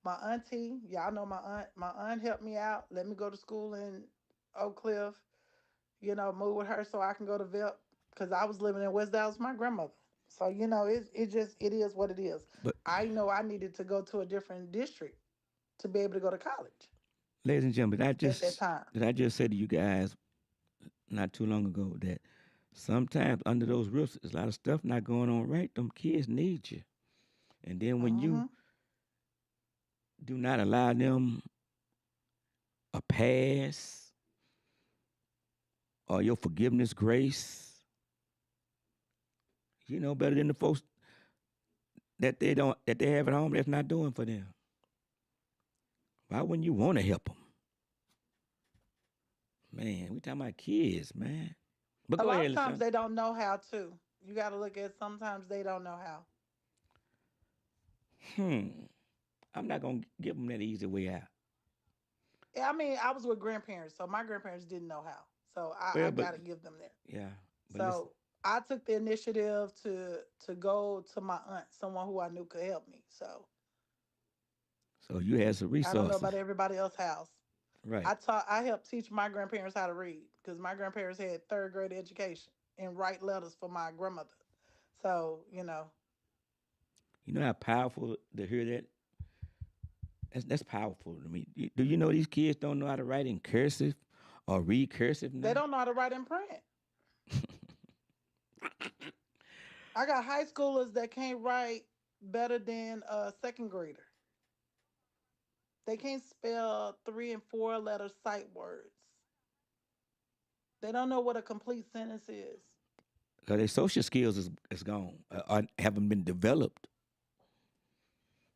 [SPEAKER 5] my auntie. Y'all know my aunt. My aunt helped me out. Let me go to school in Oak Cliff. Move with her so I can go to VEP because I was living in West Dallas with my grandmother. So it is what it is.
[SPEAKER 4] but
[SPEAKER 5] I know I needed to go to a different district to be able to go to college
[SPEAKER 4] ladies and gentlemen,
[SPEAKER 5] at that time.
[SPEAKER 4] did I just say to you guys not too long ago that sometimes under those roofs, there's a lot of stuff not going on right. Them kids need you, and then when you
[SPEAKER 5] Hmm.
[SPEAKER 4] do not allow them a pass or your forgiveness grace, you know better than the folks that they have at home that's not doing for them. Why wouldn't you want to help them? Man, we talking about kids, man. But
[SPEAKER 5] A
[SPEAKER 4] go
[SPEAKER 5] lot
[SPEAKER 4] ahead,
[SPEAKER 5] of times
[SPEAKER 4] Lashon.
[SPEAKER 5] they don't know how to. You got to look at sometimes they don't know how.
[SPEAKER 4] I'm not gonna give them that easy way out.
[SPEAKER 5] Yeah, I mean, I was with grandparents, so my grandparents didn't know how. So I
[SPEAKER 4] Well, but
[SPEAKER 5] got to give them that.
[SPEAKER 4] yeah, but listen.
[SPEAKER 5] So I took the initiative to go to my aunt, someone who I knew could help me. So
[SPEAKER 4] So you had some
[SPEAKER 5] I don't know
[SPEAKER 4] resources,
[SPEAKER 5] about everybody else's house.
[SPEAKER 4] right?
[SPEAKER 5] I helped teach my grandparents how to read because my grandparents had third grade education and write letters for my grandmother. So,
[SPEAKER 4] You know how powerful to hear that. That's powerful to me. Do you know these kids don't know how to write in cursive or read cursive
[SPEAKER 5] they
[SPEAKER 4] now?
[SPEAKER 5] don't know how to write and print. I got high schoolers that can't write better than a second grader. They can't spell 3 and 4 letter sight words. They don't know what a complete sentence is.
[SPEAKER 4] Cause their social skills is gone, haven't been developed.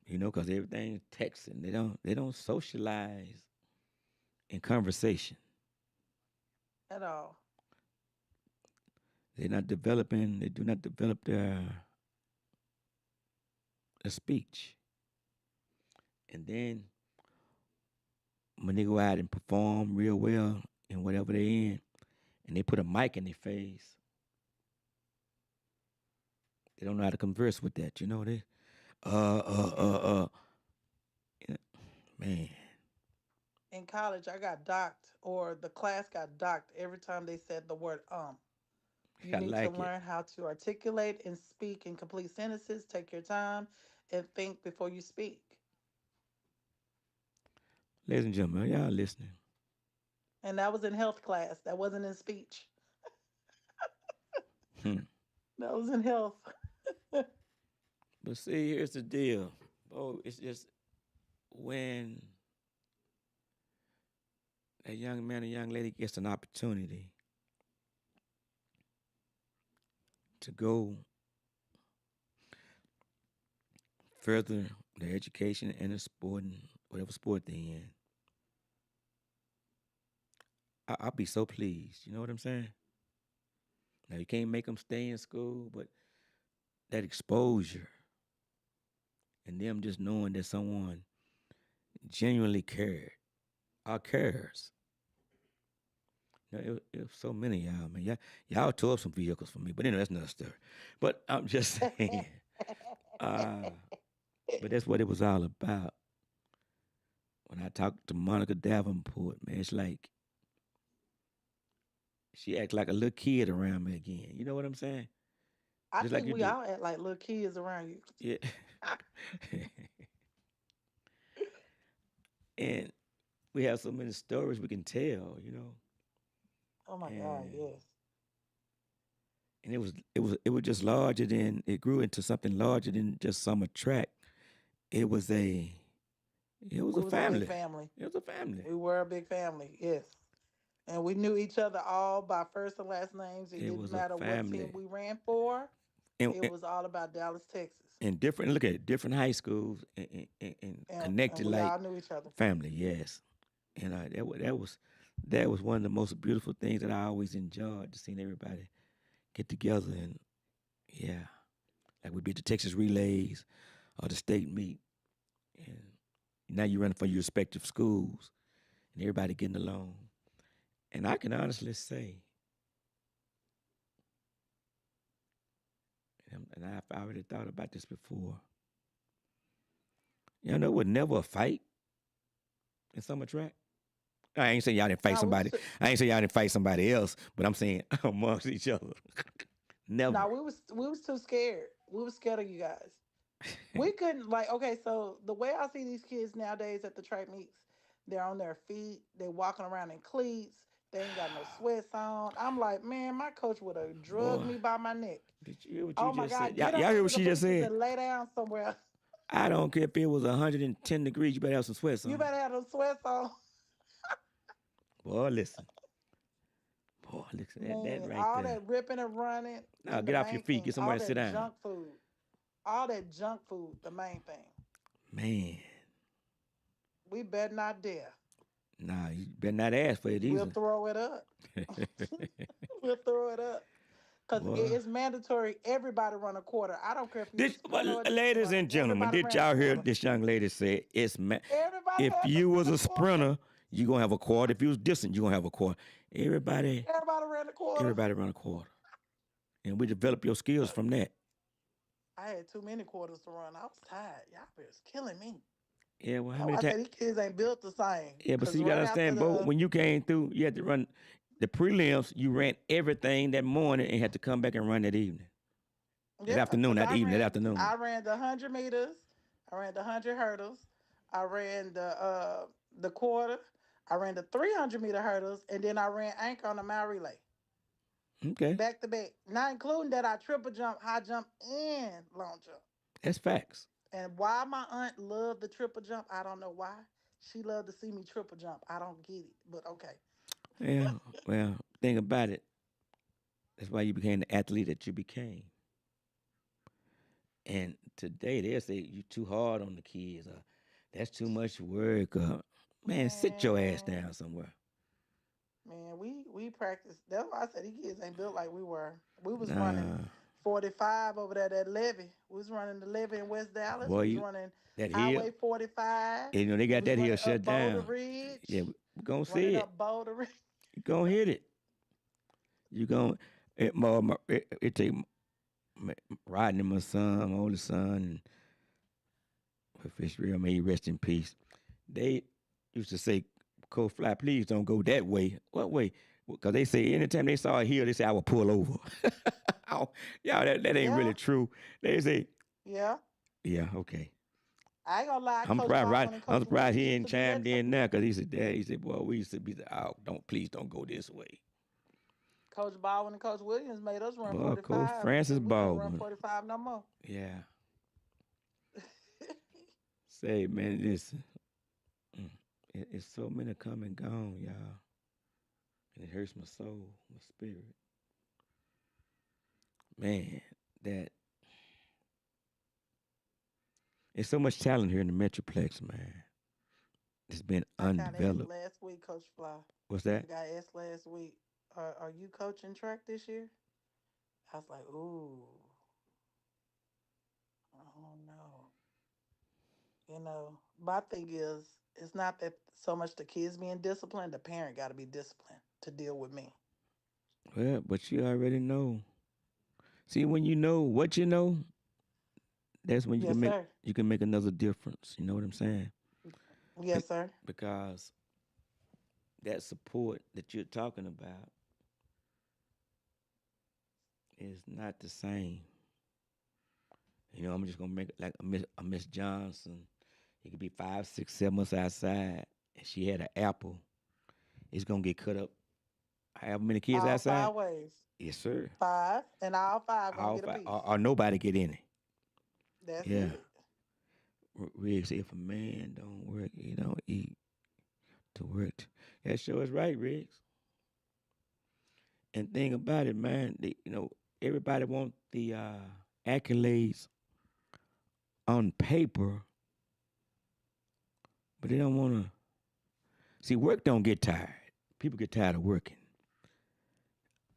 [SPEAKER 4] You know, cause everything's texting. They don't socialize in conversation.
[SPEAKER 5] At all.
[SPEAKER 4] They're not developing. They do not develop their speech. And then when they go out and perform real well in whatever they're in, and they put a mic in their face, they don't know how to converse with that. You know, they uh uh uh uh you know, man,
[SPEAKER 5] In college, I got docked, or the class got docked every time they said the word. You
[SPEAKER 4] I
[SPEAKER 5] need to
[SPEAKER 4] like it.
[SPEAKER 5] learn how to articulate and speak in complete sentences. Take your time and think before you speak.
[SPEAKER 4] Ladies and gentlemen, y'all listening.
[SPEAKER 5] And that was in health class. That wasn't in speech.
[SPEAKER 4] Hmm.
[SPEAKER 5] That was in health.
[SPEAKER 4] But see, here's the deal. Oh, it's just when a young man or young lady gets an opportunity to go further their education and the sport and whatever sport they're in, I'll be so pleased. You know what I'm saying? Now you can't make them stay in school, but that exposure and them just knowing that someone genuinely cared or cares. You know, it was so many of y'all, man. Y'all tore up some vehicles for me, but anyway, that's another story. But I'm just saying, uh, but that's what it was all about. When I talked to Monica Davenport, man, it's like she act like a little kid around me again. You know what I'm saying?
[SPEAKER 5] I
[SPEAKER 4] Just like
[SPEAKER 5] think
[SPEAKER 4] you
[SPEAKER 5] we
[SPEAKER 4] do.
[SPEAKER 5] all act like little kids around you.
[SPEAKER 4] Yeah. And we have so many stories we can tell, you know.
[SPEAKER 5] Oh my God,
[SPEAKER 4] And
[SPEAKER 5] yes.
[SPEAKER 4] it was just larger than it grew into something larger than just summer track. It was a it was
[SPEAKER 5] We
[SPEAKER 4] a
[SPEAKER 5] was a big
[SPEAKER 4] family.
[SPEAKER 5] family.
[SPEAKER 4] It was a family.
[SPEAKER 5] We were a big family, yes. And we knew each other all by first and last names. It
[SPEAKER 4] It
[SPEAKER 5] didn't
[SPEAKER 4] was a
[SPEAKER 5] matter what team
[SPEAKER 4] family.
[SPEAKER 5] we ran for.
[SPEAKER 4] And,
[SPEAKER 5] It
[SPEAKER 4] and,
[SPEAKER 5] was all about Dallas, Texas.
[SPEAKER 4] and different look at it, different high schools and
[SPEAKER 5] And
[SPEAKER 4] connected
[SPEAKER 5] we
[SPEAKER 4] like
[SPEAKER 5] all knew each other.
[SPEAKER 4] family, yes. And that was one of the most beautiful things that I always enjoyed, to seeing everybody get together. And yeah, like we be at the Texas relays or the state meet, and now you're running for your respective schools, and everybody getting along. And I can honestly say, and I've already thought about this before. You know, it was never a fight in summer track. I ain't saying y'all didn't fight
[SPEAKER 5] No, we was
[SPEAKER 4] somebody.
[SPEAKER 5] too,
[SPEAKER 4] I ain't saying y'all didn't fight somebody else, but I'm saying amongst each other. Never.
[SPEAKER 5] no, we was too scared. We was scared of you guys. We couldn't like okay, so the way I see these kids nowadays at the track meets, they're on their feet, they walking around in cleats, they ain't got no sweats on. I'm like, man, my coach would have drugged
[SPEAKER 4] Boy,
[SPEAKER 5] me by my neck.
[SPEAKER 4] did you hear what you
[SPEAKER 5] Oh my
[SPEAKER 4] just said?
[SPEAKER 5] God,
[SPEAKER 4] Y'all,
[SPEAKER 5] get up
[SPEAKER 4] y'all hear
[SPEAKER 5] under
[SPEAKER 4] what
[SPEAKER 5] the
[SPEAKER 4] she just
[SPEAKER 5] bleachers
[SPEAKER 4] said?
[SPEAKER 5] and lay down somewhere.
[SPEAKER 4] I don't care if it was 110 degrees. You better have some sweats
[SPEAKER 5] You
[SPEAKER 4] on.
[SPEAKER 5] better have them sweats on.
[SPEAKER 4] Boy, listen. Boy, listen. That
[SPEAKER 5] Man,
[SPEAKER 4] right
[SPEAKER 5] all
[SPEAKER 4] there.
[SPEAKER 5] that ripping and running,
[SPEAKER 4] Now
[SPEAKER 5] and the
[SPEAKER 4] get off your
[SPEAKER 5] main
[SPEAKER 4] feet.
[SPEAKER 5] thing,
[SPEAKER 4] Get somewhere
[SPEAKER 5] all
[SPEAKER 4] to sit
[SPEAKER 5] that
[SPEAKER 4] down.
[SPEAKER 5] junk food. All that junk food, the main thing.
[SPEAKER 4] Man,
[SPEAKER 5] We better not dare.
[SPEAKER 4] nah, you better not ask for it
[SPEAKER 5] We'll
[SPEAKER 4] either.
[SPEAKER 5] throw it up. We'll throw it up. Because
[SPEAKER 4] Boy.
[SPEAKER 5] it's mandatory. Everybody run a quarter. I don't care if you're a
[SPEAKER 4] This,
[SPEAKER 5] sprinter or a distance
[SPEAKER 4] ladies
[SPEAKER 5] runner.
[SPEAKER 4] and gentlemen,
[SPEAKER 5] Everybody
[SPEAKER 4] did
[SPEAKER 5] ran a
[SPEAKER 4] y'all hear
[SPEAKER 5] quarter.
[SPEAKER 4] this young lady say
[SPEAKER 5] Everybody
[SPEAKER 4] if
[SPEAKER 5] had to
[SPEAKER 4] you
[SPEAKER 5] run
[SPEAKER 4] was
[SPEAKER 5] a
[SPEAKER 4] a
[SPEAKER 5] quarter.
[SPEAKER 4] sprinter, you gonna have a quarter. If you was distant, you gonna have a quarter. Everybody
[SPEAKER 5] Everybody ran a quarter.
[SPEAKER 4] run a quarter. And we develop your skills from that.
[SPEAKER 5] I had too many quarters to run. I was tired. Y'all was killing me.
[SPEAKER 4] Yeah, well, how
[SPEAKER 5] That's
[SPEAKER 4] many
[SPEAKER 5] why I
[SPEAKER 4] times?
[SPEAKER 5] said these kids ain't built the same.
[SPEAKER 4] Yeah, but
[SPEAKER 5] 'Cause
[SPEAKER 4] see, you gotta
[SPEAKER 5] right after
[SPEAKER 4] understand, Bo, when you came through, you had to run the prelims, you ran everything that morning and had to come back and run that evening. That afternoon,
[SPEAKER 5] 'cause
[SPEAKER 4] not evening, that afternoon.
[SPEAKER 5] I ran the 100 meters. I ran the 100 hurdles. I ran the quarter. I ran the 300-meter hurdles, and then I ran anchor on the mile relay.
[SPEAKER 4] Okay.
[SPEAKER 5] Back to back. Not including that I triple jump, high jump, and long jump.
[SPEAKER 4] That's facts.
[SPEAKER 5] And why my aunt loved the triple jump, I don't know why. She loved to see me triple jump. I don't get it, but okay.
[SPEAKER 4] Yeah, well, think about it. That's why you became the athlete that you became. And today they'll say you too hard on the kids. That's too much work. Man, sit your ass
[SPEAKER 5] Man,
[SPEAKER 4] down somewhere.
[SPEAKER 5] man, we practice. That's why I said these kids ain't built like we were. We was running
[SPEAKER 4] Nah,
[SPEAKER 5] 45 over there at Levy. We was running the Levy in West Dallas.
[SPEAKER 4] boy,
[SPEAKER 5] We was
[SPEAKER 4] you
[SPEAKER 5] running
[SPEAKER 4] that hill.
[SPEAKER 5] Highway 45.
[SPEAKER 4] You know they
[SPEAKER 5] We
[SPEAKER 4] got
[SPEAKER 5] was
[SPEAKER 4] that hill
[SPEAKER 5] running
[SPEAKER 4] shut
[SPEAKER 5] up Boulder
[SPEAKER 4] down.
[SPEAKER 5] Ridge.
[SPEAKER 4] Yeah, we gonna see
[SPEAKER 5] Running
[SPEAKER 4] it.
[SPEAKER 5] up Boulder Ridge.
[SPEAKER 4] You gonna hit it. You gonna it take Rodney, my son, my oldest son, and Fish Real, may he rest in peace. They used to say, Coach Fly, please don't go that way. What way? Because they say anytime they saw a hill, they say, I will pull over. Y'all, that ain't
[SPEAKER 5] Yeah.
[SPEAKER 4] really true. They say,
[SPEAKER 5] Yeah.
[SPEAKER 4] yeah, okay.
[SPEAKER 5] I ain't gonna lie.
[SPEAKER 4] I'm
[SPEAKER 5] Coach
[SPEAKER 4] surprised,
[SPEAKER 5] Baldwin and
[SPEAKER 4] I'm
[SPEAKER 5] Coach
[SPEAKER 4] surprised
[SPEAKER 5] Williams
[SPEAKER 4] he
[SPEAKER 5] used
[SPEAKER 4] ain't
[SPEAKER 5] to do that
[SPEAKER 4] chimed
[SPEAKER 5] too.
[SPEAKER 4] in now because he said, Dad, he said, boy, we used to be, please don't go this way.
[SPEAKER 5] Coach Baldwin and Coach Williams made us run
[SPEAKER 4] Boy,
[SPEAKER 5] 45.
[SPEAKER 4] Coach Francis
[SPEAKER 5] We don't run
[SPEAKER 4] Baldwin.
[SPEAKER 5] 45 no more.
[SPEAKER 4] Yeah. Say, man, listen. It's so many come and gone, y'all. And it hurts my soul, my spirit. Man, that it's so much talent here in the Metroplex, man. It's been
[SPEAKER 5] I got asked
[SPEAKER 4] undeveloped.
[SPEAKER 5] last week, Coach Fly.
[SPEAKER 4] What's
[SPEAKER 5] I
[SPEAKER 4] that?
[SPEAKER 5] got asked last week, are you coaching track this year? I was like, ooh, I don't know. You know, my thing is, it's not that so much the kids being disciplined, the parent got to be disciplined to deal with me.
[SPEAKER 4] Well, but you already know. See, when you know what you know, that's when
[SPEAKER 5] Yes, sir.
[SPEAKER 4] you can make another difference. You know what I'm saying?
[SPEAKER 5] Yes, sir.
[SPEAKER 4] Because that support that you're talking about is not the same. You know, I'm just gonna make it like a Miss Johnson. It could be 5, 6, 7 months outside, and she had an apple. It's gonna get cut up. However many kids
[SPEAKER 5] All
[SPEAKER 4] outside.
[SPEAKER 5] 5 ways.
[SPEAKER 4] Yes, sir.
[SPEAKER 5] 5, and all 5 gonna
[SPEAKER 4] All
[SPEAKER 5] get a
[SPEAKER 4] 5,
[SPEAKER 5] piece.
[SPEAKER 4] or nobody get in it.
[SPEAKER 5] That's
[SPEAKER 4] Yeah.
[SPEAKER 5] it.
[SPEAKER 4] Riggs said, if a man don't work, he don't eat to work. That sure is right, Riggs. And thing about it, man, everybody want the accolades on paper, but they don't want to. See, work don't get tired. People get tired of working.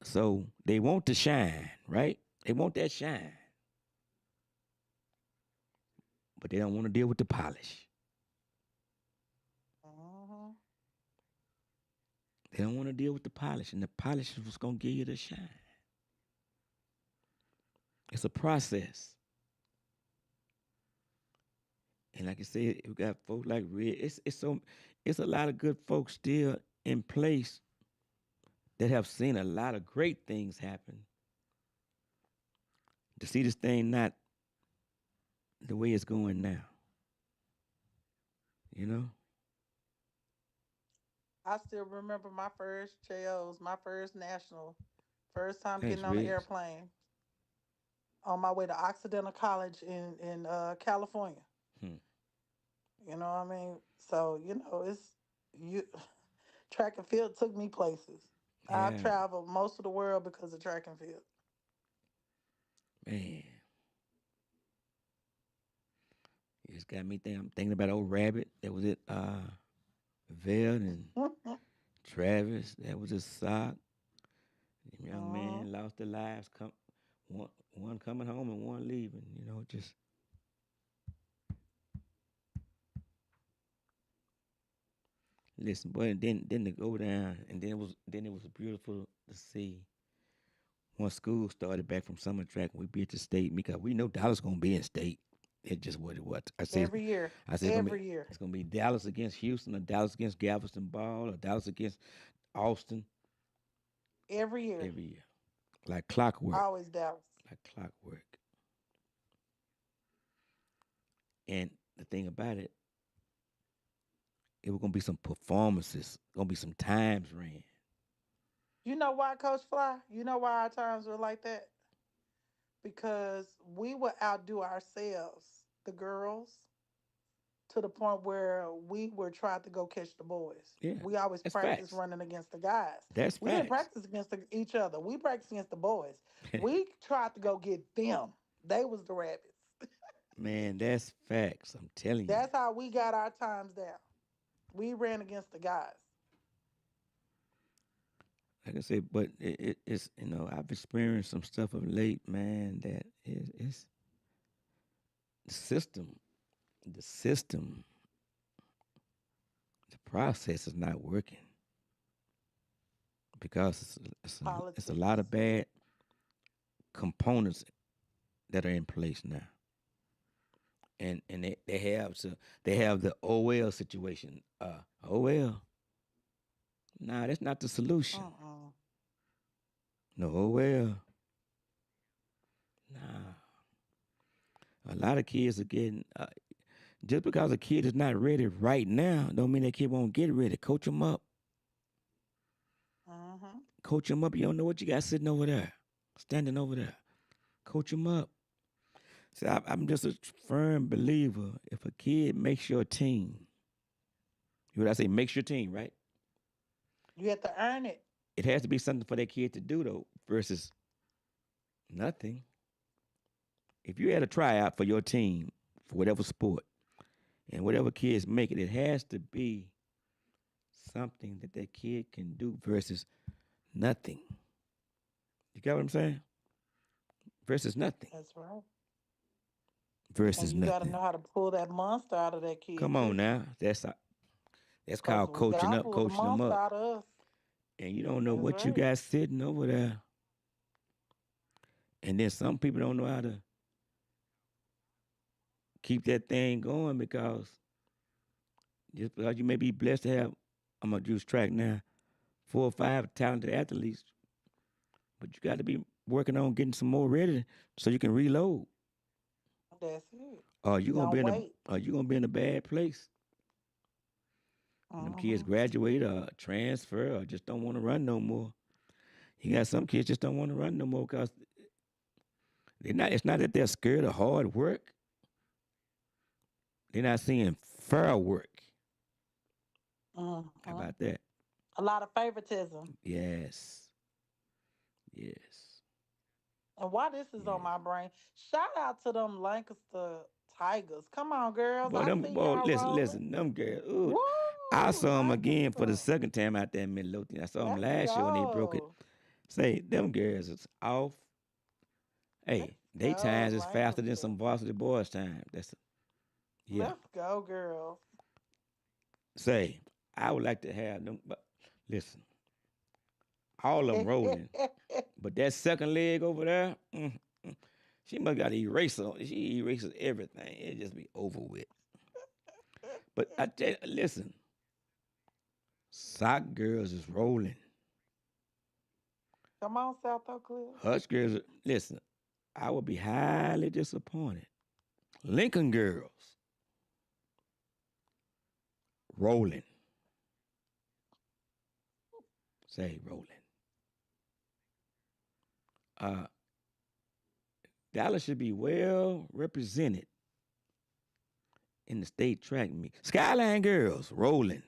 [SPEAKER 4] So they want to shine, right? They want that shine. But they don't want to deal with the polish.
[SPEAKER 5] Mm-hmm.
[SPEAKER 4] They don't want to deal with the polish, and the polish is what's going to give you the shine. It's a process. And like I said, we got folks like Red. It's a lot of good folks still in place that have seen a lot of great things happen. To see this thing not the way it's going now. You know?
[SPEAKER 5] I still remember my first JOs, my first national, first time
[SPEAKER 4] Thanks,
[SPEAKER 5] getting on the
[SPEAKER 4] Riggs.
[SPEAKER 5] airplane on my way to Occidental College in California. You know what I mean? So, you track and field took me places.
[SPEAKER 4] Yeah.
[SPEAKER 5] I've traveled most of the world because of track and field.
[SPEAKER 4] Man. You just got me thinking. I'm thinking about old Rabbit. That was it. Vel and Travis. That was his sock. Them young men lost their lives. One coming home and one leaving. Just listen, boy. And then to go down, and then it was beautiful to see when school started back from summer track. We be at the state because we know Dallas gonna be in state. It's just what it was.
[SPEAKER 5] Every year.
[SPEAKER 4] I said
[SPEAKER 5] Every year.
[SPEAKER 4] it's gonna be Dallas against Houston, or Dallas against Galveston Ball, or Dallas against Austin.
[SPEAKER 5] Every year.
[SPEAKER 4] Every year, like clockwork.
[SPEAKER 5] Always Dallas.
[SPEAKER 4] Like clockwork. And the thing about it, it was gonna be some performances, gonna be some times ran.
[SPEAKER 5] You know why, Coach Fly? You know why our times were like that? Because we would outdo ourselves, the girls, to the point where we were trying to go catch the boys.
[SPEAKER 4] Yeah,
[SPEAKER 5] We always
[SPEAKER 4] that's
[SPEAKER 5] practice
[SPEAKER 4] facts.
[SPEAKER 5] running against the guys.
[SPEAKER 4] That's
[SPEAKER 5] We didn't
[SPEAKER 4] facts.
[SPEAKER 5] practice against each other. We practiced against the boys. We tried to go get them. They was the rabbits.
[SPEAKER 4] Man, that's facts. I'm telling you.
[SPEAKER 5] That's how we got our times down. We ran against the guys.
[SPEAKER 4] Like I said, but it's I've experienced some stuff of late, man. That it's the system, the system, the process is not working because it's a lot of bad components that are in place now. And they have the OL situation. OL. Nah, that's not the solution. No OL. Nah. A lot of kids are getting just because a kid is not ready right now, don't mean that kid won't get ready. Coach them up. Coach them up. You don't know what you got sitting over there, standing over there. Coach them up. See, I'm just a firm believer. If a kid makes your team, you know what I say? Makes your team, right?
[SPEAKER 5] You have to earn it.
[SPEAKER 4] It has to be something for that kid to do, though, versus nothing. If you had a tryout for your team, for whatever sport, and whatever kids make it, it has to be something that kid can do versus nothing. You got what I'm saying? Versus nothing.
[SPEAKER 5] That's right.
[SPEAKER 4] Versus
[SPEAKER 5] And you got to
[SPEAKER 4] nothing.
[SPEAKER 5] know how to pull that monster out of that kid.
[SPEAKER 4] Come on now. That's called coaching up, coaching them up.
[SPEAKER 5] Out of us.
[SPEAKER 4] And you don't know
[SPEAKER 5] That's
[SPEAKER 4] what you
[SPEAKER 5] right.
[SPEAKER 4] got sitting over there. And then some people don't know how to keep that thing going because just because you may be blessed to have, I'm going to use track now, 4 or 5 talented athletes, but you got to be working on getting some more ready so you can reload.
[SPEAKER 5] That's it.
[SPEAKER 4] Or you gonna
[SPEAKER 5] Don't
[SPEAKER 4] be in a bad place. Them kids graduate or transfer or just don't want to run no more. You got some kids just don't want to run no more because it's not that they're scared of hard work. They're not seeing fair work. How about that?
[SPEAKER 5] A lot of favoritism.
[SPEAKER 4] Yes.
[SPEAKER 5] And while this is on my brain, shout out to them Lancaster Tigers. Come on, girls.
[SPEAKER 4] Boy, listen, them girls. Ooh,
[SPEAKER 5] Woo,
[SPEAKER 4] I saw them again for the
[SPEAKER 5] Lancaster.
[SPEAKER 4] second time out there in Midlothian. I saw them
[SPEAKER 5] Let's
[SPEAKER 4] last year when they broke it.
[SPEAKER 5] go.
[SPEAKER 4] Say, them girls is off. Hey,
[SPEAKER 5] Let's
[SPEAKER 4] they
[SPEAKER 5] go,
[SPEAKER 4] times is faster than
[SPEAKER 5] Lancaster.
[SPEAKER 4] some varsity boys' time. Yeah.
[SPEAKER 5] Let's go, girls.
[SPEAKER 4] Say, I would like to have them, but listen, all of them rolling. But that second leg over there, she must got an eraser. She erases everything. It just be over with. But I tell you, listen, sock girls is rolling.
[SPEAKER 5] Come on, South Oak Cliff.
[SPEAKER 4] Hutch girls, listen, I would be highly disappointed. Lincoln girls, rolling. Say rolling. Dallas should be well represented in the state track meet. Skyline girls rolling.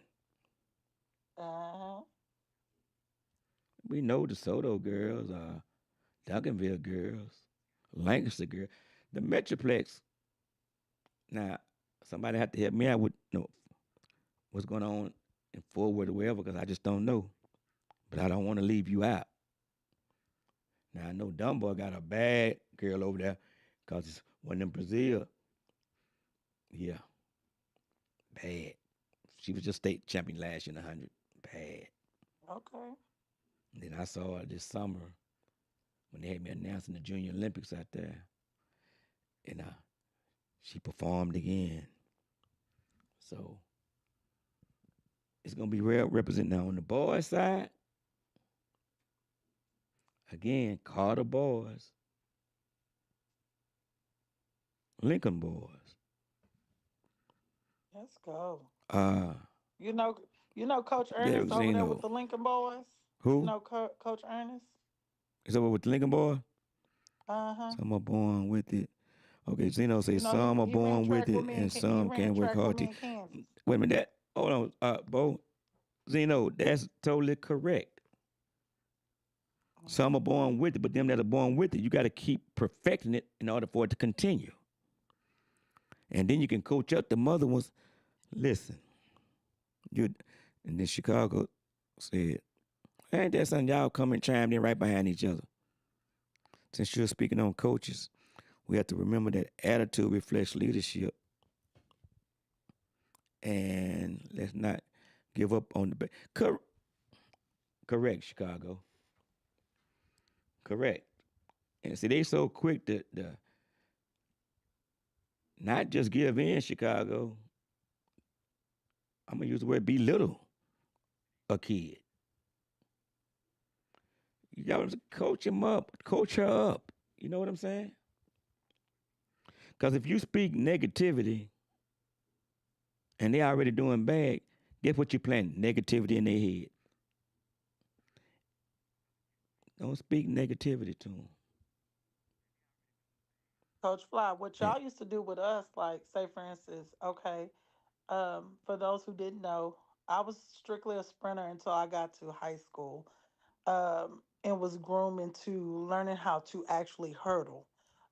[SPEAKER 4] We know the Soto girls, Duncanville girls, Lancaster girls, the Metroplex. Now, somebody have to help me out with what's going on in Forward or wherever because I just don't know. But I don't want to leave you out. Now I know Dumbo got a bad girl over there because it's one in Brazil. Yeah, bad. She was just state champion last year in 100. Bad.
[SPEAKER 5] Okay.
[SPEAKER 4] And then I saw her this summer when they had me announcing the Junior Olympics out there, and she performed again. So it's gonna be well represented now on the boys' side. Again, Carter boys, Lincoln boys.
[SPEAKER 5] Let's go.
[SPEAKER 4] Uh,
[SPEAKER 5] You know, Coach
[SPEAKER 4] Derek
[SPEAKER 5] Ernest over there with
[SPEAKER 4] Zeno.
[SPEAKER 5] the Lincoln boys. You
[SPEAKER 4] Who
[SPEAKER 5] know, Coach Ernest.
[SPEAKER 4] is over with the Lincoln boy?
[SPEAKER 5] Uh-huh.
[SPEAKER 4] Some are born with it. Okay, Zeno
[SPEAKER 5] You
[SPEAKER 4] says
[SPEAKER 5] know,
[SPEAKER 4] some are
[SPEAKER 5] he ran
[SPEAKER 4] born with
[SPEAKER 5] track with
[SPEAKER 4] it
[SPEAKER 5] me
[SPEAKER 4] and
[SPEAKER 5] he
[SPEAKER 4] some
[SPEAKER 5] ran
[SPEAKER 4] can work
[SPEAKER 5] track with
[SPEAKER 4] hard
[SPEAKER 5] me
[SPEAKER 4] to.
[SPEAKER 5] in Kansas.
[SPEAKER 4] Wait a minute, hold on, Bo. Zeno, that's totally correct. Some are born with it, but them that are born with it, you got to keep perfecting it in order for it to continue. And then you can coach up the mother ones. Listen, and then Chicago said, ain't that something y'all come and chimed in right behind each other? Since you're speaking on coaches, we have to remember that attitude reflects leadership. And let's not give up on the correct, Chicago. Correct. And see, they so quick to not just give in, Chicago. I'm going to use the word belittle a kid. You got to coach him up, coach her up. You know what I'm saying? Because if you speak negativity and they already doing bad, guess what you plant? Negativity in their head. Don't speak negativity to them.
[SPEAKER 5] Coach Fly, what y'all used to do with us, like say for instance, okay, for those who didn't know, I was strictly a sprinter until I got to high school. And was groomed into learning how to actually hurdle.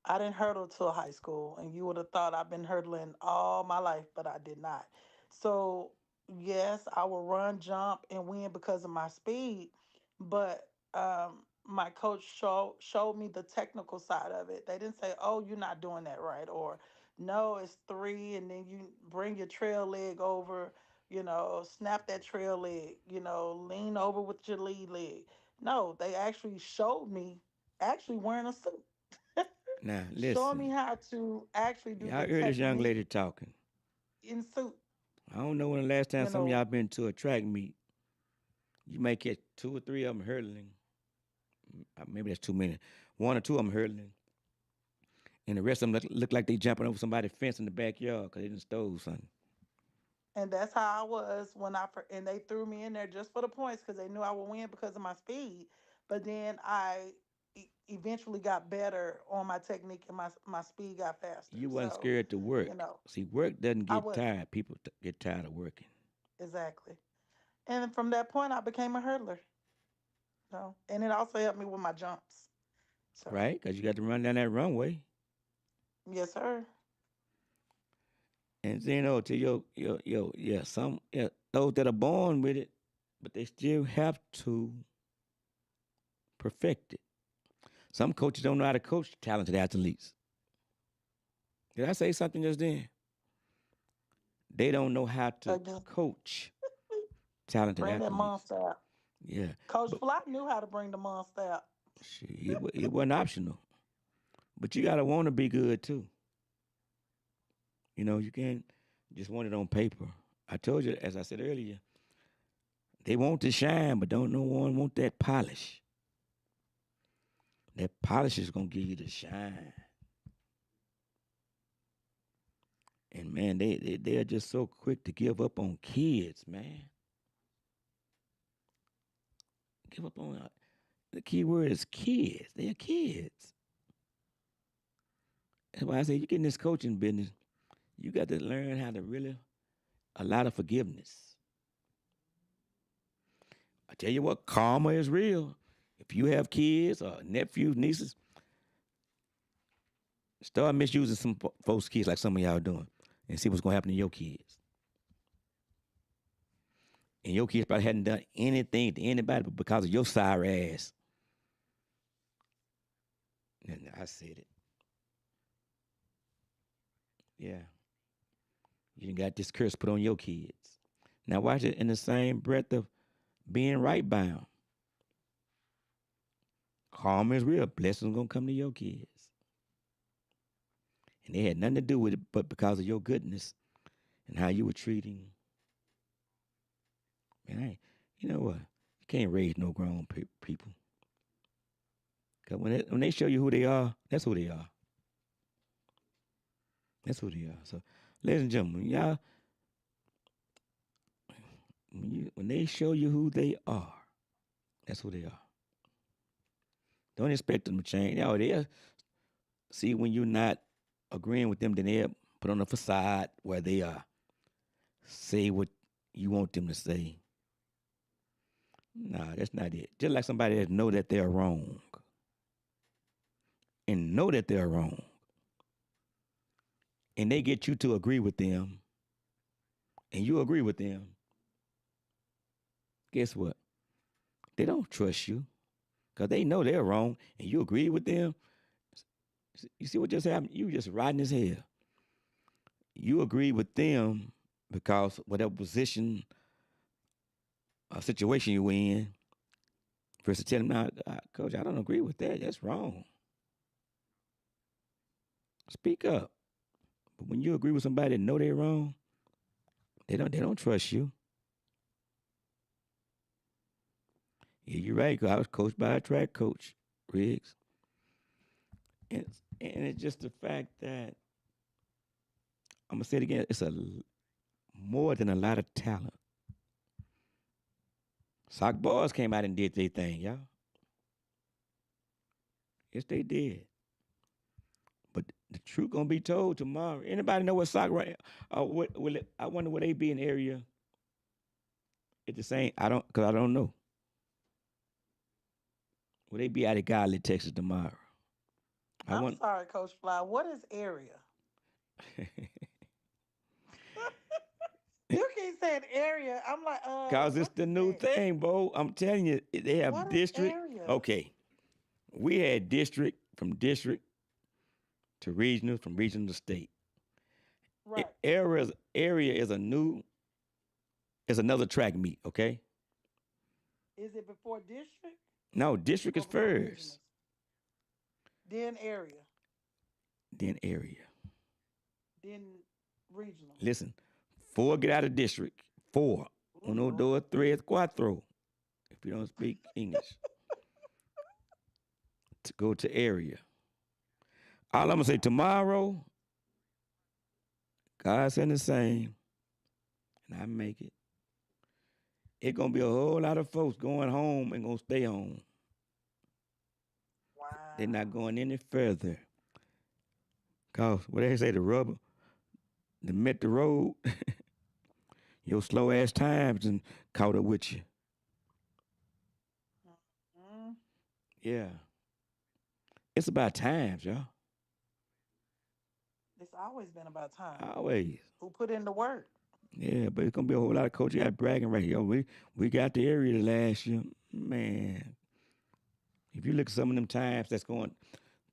[SPEAKER 5] I didn't hurdle till high school, and you would have thought I've been hurdling all my life, but I did not. So, yes, I will run, jump, and win because of my speed, but my coach showed me the technical side of it. They didn't say, "Oh, you're not doing that right," or "No, it's three, and then you bring your trail leg over." Snap that trail leg, lean over with your lead leg. No, they actually showed me actually wearing a suit.
[SPEAKER 4] Now,
[SPEAKER 5] Showing me
[SPEAKER 4] listen,
[SPEAKER 5] how to actually do
[SPEAKER 4] y'all
[SPEAKER 5] the
[SPEAKER 4] heard this young
[SPEAKER 5] technique
[SPEAKER 4] lady talking.
[SPEAKER 5] in suit.
[SPEAKER 4] I don't know when the last time
[SPEAKER 5] You
[SPEAKER 4] some of
[SPEAKER 5] know,
[SPEAKER 4] y'all been to a track meet. You may catch 2 or 3 of them hurdling. Maybe that's too many. 1 or 2 of them hurdling. And the rest of them look like they jumping over somebody's fence in the backyard because they done stole something.
[SPEAKER 5] and that's how I was when and they threw me in there just for the points because they knew I would win because of my speed. But then I eventually got better on my technique and my speed got faster.
[SPEAKER 4] You wasn't
[SPEAKER 5] So,
[SPEAKER 4] scared to work.
[SPEAKER 5] you know,
[SPEAKER 4] See, work doesn't
[SPEAKER 5] I
[SPEAKER 4] get
[SPEAKER 5] wasn't
[SPEAKER 4] tired. People get tired of working.
[SPEAKER 5] exactly. And from that point, I became a hurdler. And it also helped me with my jumps. So,
[SPEAKER 4] Right? Because you got to run down that runway.
[SPEAKER 5] yes, sir.
[SPEAKER 4] And then, to those that are born with it, but they still have to perfect it. Some coaches don't know how to coach talented athletes. Did I say something just then? They don't know how to
[SPEAKER 5] Again,
[SPEAKER 4] coach talented
[SPEAKER 5] bring that
[SPEAKER 4] athletes.
[SPEAKER 5] monster out.
[SPEAKER 4] Yeah.
[SPEAKER 5] Coach
[SPEAKER 4] But
[SPEAKER 5] Fly knew how to bring the monster out.
[SPEAKER 4] it wasn't optional. But you got to want to be good too. You can't just want it on paper. I told you, as I said earlier, they want to shine, but don't no one want that polish. That polish is going to give you the shine. And man, they are just so quick to give up on kids, man. Give up on the key word is kids. They are kids. That's why I say you get in this coaching business, you got to learn how to really a lot of forgiveness. I tell you what, karma is real. If you have kids or nephews, nieces, start misusing some folks' kids like some of y'all doing and see what's going to happen to your kids. And your kids probably hadn't done anything to anybody but because of your sorry ass. And I said it. Yeah. You done got this curse put on your kids. Now watch it in the same breath of being right bound. Karma is real. Blessings gonna come to your kids. And they had nothing to do with it but because of your goodness and how you were treating. Man, you know what? You can't raise no grown people. Because when they show you who they are, that's who they are. That's who they are. So, ladies and gentlemen, y'all, when they show you who they are, that's who they are. Don't expect them to change. Oh, they'll see when you're not agreeing with them, then they'll put on a facade where they say what you want them to say. Nah, that's not it. Just like somebody that know that they're wrong. And know that they're wrong. And they get you to agree with them. And you agree with them. Guess what? They don't trust you. Because they know they're wrong. And you agree with them. You see what just happened? You just riding his hell. You agree with them because whatever position or situation you're in, versus telling them, Coach, I don't agree with that. That's wrong. Speak up. But when you agree with somebody that know they're wrong, they don't trust you. Yeah, you're right. 'Cause I was coached by a track coach, Riggs. And it's just the fact that, I'm going to say it again, it's more than a lot of talent. Sock boys came out and did their thing, y'all. Yes, they did. But the truth gonna be told tomorrow. Anybody know what sock right? I wonder will they be in the area at the same? I don't know. Will they be out of Godly, Texas tomorrow?
[SPEAKER 5] I'm sorry, Coach Fly. What is area? You keep saying area. I'm like,
[SPEAKER 4] Cause it's the new thing, bro. I'm telling you, they have
[SPEAKER 5] what
[SPEAKER 4] district.
[SPEAKER 5] area?
[SPEAKER 4] Okay, we had district from district to regional, from regional to state.
[SPEAKER 5] Right.
[SPEAKER 4] Area is another track meet. Okay.
[SPEAKER 5] Is it before district?
[SPEAKER 4] No, district is first.
[SPEAKER 5] Then area.
[SPEAKER 4] Then area.
[SPEAKER 5] Then regional.
[SPEAKER 4] Listen, 4 get out of district. 4. Uno, dos, tres, cuatro. If you don't speak English. To go to area. All I'm going to say tomorrow, God said the same, and I make it. It's going to be a whole lot of folks going home and going to stay home.
[SPEAKER 5] Wow.
[SPEAKER 4] They're not going any further. Because what they say, the met the road, your slow ass times and caught up with you.
[SPEAKER 5] Mm-hmm.
[SPEAKER 4] Yeah. It's about times, y'all.
[SPEAKER 5] It's always been about time.
[SPEAKER 4] Always.
[SPEAKER 5] Who put in the work?
[SPEAKER 4] Yeah, but it's gonna be a whole lot of coaches got bragging right here. We got the area last year. Man. If you look at some of them times that's going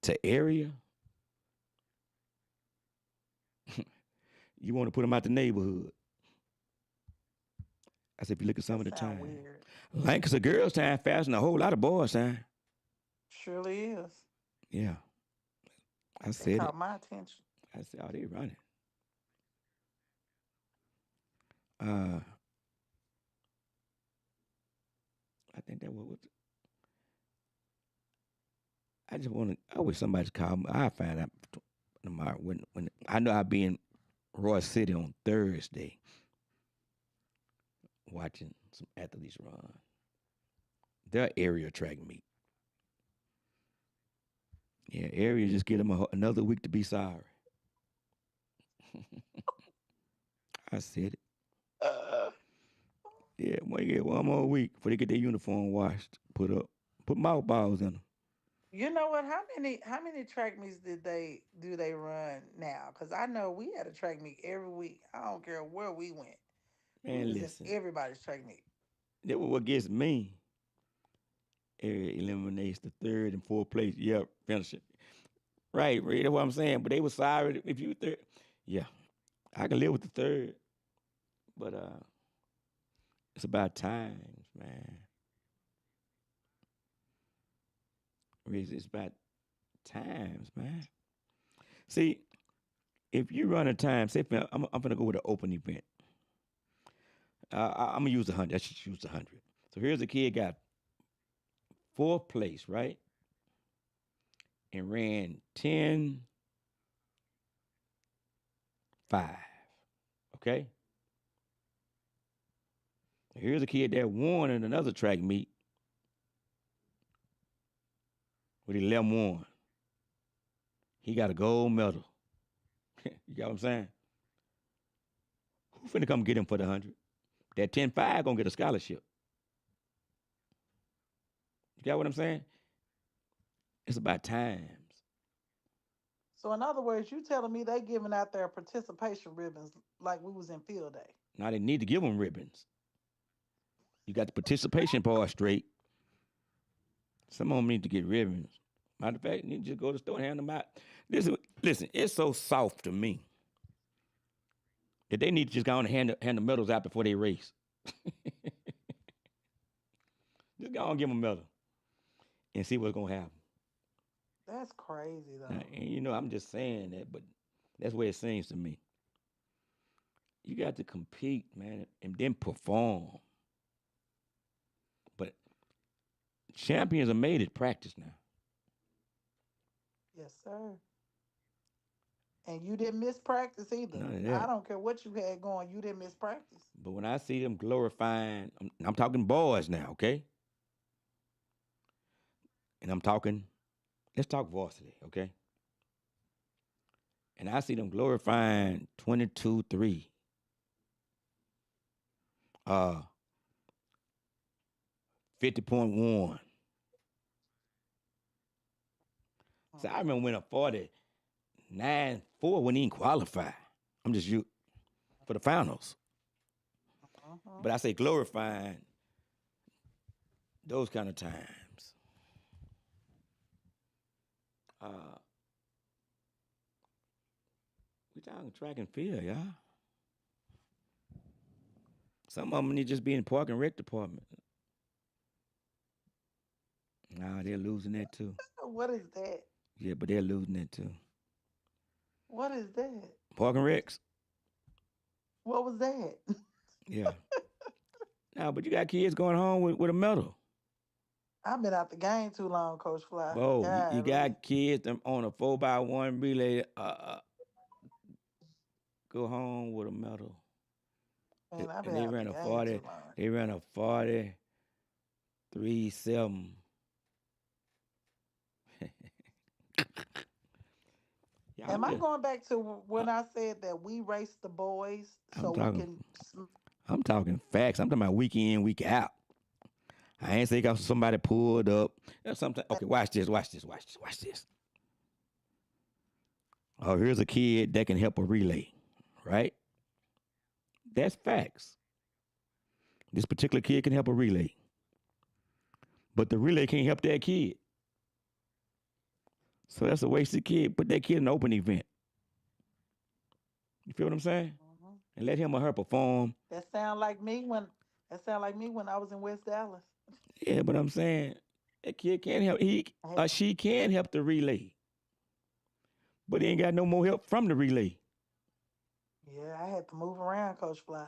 [SPEAKER 4] to area, you want to put them out the neighborhood. I said, if you look at some of the time.
[SPEAKER 5] Weird.
[SPEAKER 4] Lancaster girls time faster than a whole lot of boys time.
[SPEAKER 5] Surely is.
[SPEAKER 4] Yeah. I said
[SPEAKER 5] They
[SPEAKER 4] it.
[SPEAKER 5] caught my attention.
[SPEAKER 4] I said, oh, they running. I think that was. I wish somebody'd call me. I'll find out tomorrow when I know I'll be in Roy City on Thursday watching some athletes run. Their area track meet. Yeah, area just give them another week to be sorry. I said it. Yeah, well, you get one more week before they get their uniform washed, put mouth balls in them.
[SPEAKER 5] You know what? How many track meets do they run now? Because I know we had a track meet every week. I don't care where we went.
[SPEAKER 4] Man,
[SPEAKER 5] we was
[SPEAKER 4] listen.
[SPEAKER 5] in everybody's track meet.
[SPEAKER 4] That was what gets me. area eliminates the third and fourth place. Yep, finish it. Right, that's what I'm saying. But they were sorry if you third. Yeah, I can live with the third. But it's about times, man. It's about times, man. See, if you run a time, say I'm gonna go with an open event. I'm gonna use 100. I should use 100. So here's a kid got fourth place, right? And ran 10-5. Okay? Here's a kid that won in another track meet with 11-1. He got a gold medal. You got what I'm saying? Who finna come get him for the 100? That 10-5 gonna get a scholarship. You got what I'm saying? It's about times.
[SPEAKER 5] So in other words, you telling me they giving out their participation ribbons like we was in field day.
[SPEAKER 4] Now they need to give them ribbons. You got the participation part straight. Some of them need to get ribbons. Matter of fact, you need to just go to the store and hand them out. Listen, it's so soft to me that they need to just go on and hand the medals out before they race. Just go on and give them a medal and see what's going to happen.
[SPEAKER 5] That's crazy, though.
[SPEAKER 4] Now, and I'm just saying that, but that's where it seems to me. You got to compete, man, and then perform. But champions are made at practice now.
[SPEAKER 5] Yes, sir. And you didn't miss practice either.
[SPEAKER 4] None of that.
[SPEAKER 5] I don't care what you had going, you didn't miss practice.
[SPEAKER 4] But when I see them glorifying, I'm talking boys now, okay? And let's talk varsity, okay? And I see them glorifying 22-3. 50.1. So I remember when a 49-4 wouldn't even qualify. I'm just for the finals. But I say glorifying those kind of times. We talking track and field, y'all. Some of them need to just be in the park and rec department. Nah, they're losing that too.
[SPEAKER 5] What is that?
[SPEAKER 4] Yeah, but they're losing that too.
[SPEAKER 5] What is that?
[SPEAKER 4] Park and recs.
[SPEAKER 5] What was that?
[SPEAKER 4] Yeah. Now, but you got kids going home with a medal.
[SPEAKER 5] I've been out the game too long, Coach Fly.
[SPEAKER 4] Oh, you got kids on a 4x1 relay. Go home with a medal.
[SPEAKER 5] Man, I've been
[SPEAKER 4] and they
[SPEAKER 5] out
[SPEAKER 4] ran
[SPEAKER 5] the
[SPEAKER 4] a
[SPEAKER 5] game
[SPEAKER 4] 40.
[SPEAKER 5] too long.
[SPEAKER 4] They ran a 40.37.
[SPEAKER 5] Am I going back to when I said that we race the boys so we can?
[SPEAKER 4] I'm talking facts. I'm talking about week in, week out. I ain't saying somebody pulled up. Something. Okay, watch this. Oh, here's a kid that can help a relay, right? That's facts. This particular kid can help a relay. But the relay can't help that kid. So that's a wasted kid. Put that kid in an open event. You feel what I'm saying?
[SPEAKER 5] Mm-hmm.
[SPEAKER 4] And let him or her perform.
[SPEAKER 5] That sound like me when I was in West Dallas.
[SPEAKER 4] Yeah, but I'm saying that kid can't help. She can help the relay. But he ain't got no more help from the relay.
[SPEAKER 5] Yeah, I had to move around, Coach Fly.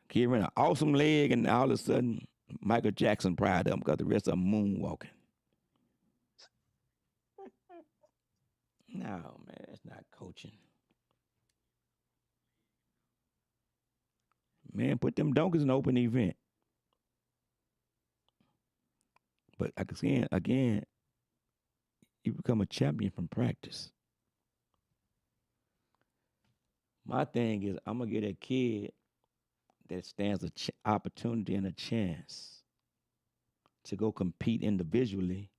[SPEAKER 4] Kid ran an awesome leg, and all of a sudden, Michael Jackson proud of him because the rest of them moonwalking. No, man, that's not coaching. Man, put them donkeys in an open event. But again, you become a champion from practice. My thing is, I'm going to get a kid that stands an opportunity and a chance to go compete individually.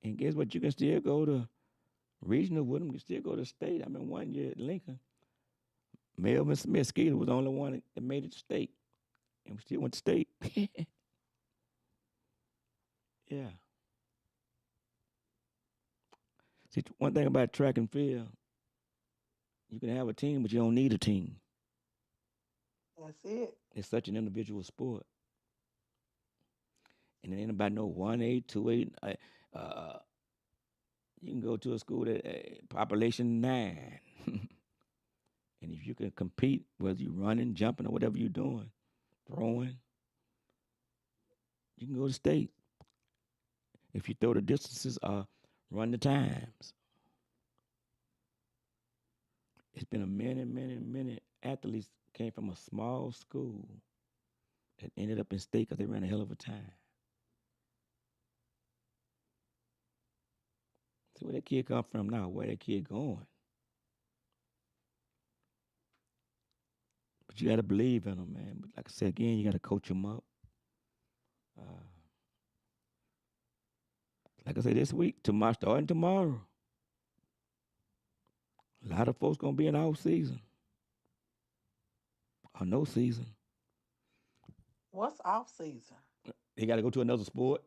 [SPEAKER 4] And guess what? You can still go to regional with them. You can still go to state. I mean, 1 year at Lincoln, Melvin Smith Skeeter was the only one that made it to state. and we still went to state. Yeah. See, one thing about track and field, you can have a team, but you don't need a team.
[SPEAKER 5] That's it.
[SPEAKER 4] It's such an individual sport. And it ain't about no 1A, 2A. You can go to a school that population 9. And if you can compete, whether you're running, jumping, or whatever you're doing, throwing, you can go to state. If you throw the distances or run the times. It's been a many athletes came from a small school that ended up in state because they ran a hell of a time. See where that kid come from now, where that kid going. But you got to believe in them, man. But like I said, again, you got to coach them up. Like I said, this week, starting tomorrow, a lot of folks going to be in off season or no season.
[SPEAKER 5] What's off season?
[SPEAKER 4] They got to go to another sport.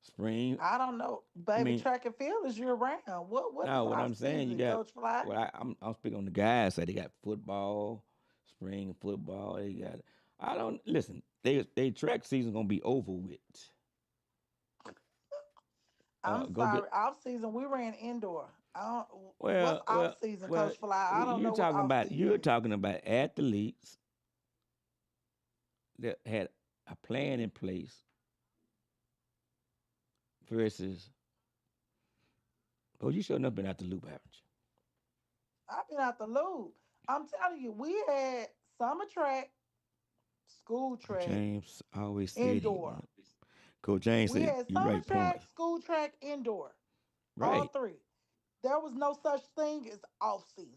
[SPEAKER 4] Spring.
[SPEAKER 5] I don't know, baby. Track and field is year round. What?
[SPEAKER 4] No,
[SPEAKER 5] is
[SPEAKER 4] what
[SPEAKER 5] off
[SPEAKER 4] I'm saying,
[SPEAKER 5] season,
[SPEAKER 4] you got.
[SPEAKER 5] Coach Fly?
[SPEAKER 4] Well, I'm speaking on the guys. So they got football, spring football. They got. I don't listen. They track season gonna be over with.
[SPEAKER 5] I'm
[SPEAKER 4] go
[SPEAKER 5] sorry.
[SPEAKER 4] get-
[SPEAKER 5] Off season, we ran indoor. I don't.
[SPEAKER 4] Well,
[SPEAKER 5] what's off season,
[SPEAKER 4] well,
[SPEAKER 5] Coach Fly? I don't know.
[SPEAKER 4] You're talking
[SPEAKER 5] what
[SPEAKER 4] about
[SPEAKER 5] off-season
[SPEAKER 4] you're
[SPEAKER 5] is.
[SPEAKER 4] talking about athletes that had a plan in place versus. Oh, you shouldn't have been out the loop, haven't you?
[SPEAKER 5] I've been out the loop. I'm telling you, we had summer track, school track,
[SPEAKER 4] James always said
[SPEAKER 5] indoor.
[SPEAKER 4] Coach James
[SPEAKER 5] We
[SPEAKER 4] said
[SPEAKER 5] had
[SPEAKER 4] you're
[SPEAKER 5] summer
[SPEAKER 4] right
[SPEAKER 5] track,
[SPEAKER 4] point.
[SPEAKER 5] school track, indoor.
[SPEAKER 4] Right.
[SPEAKER 5] All three. There was no such thing as off season.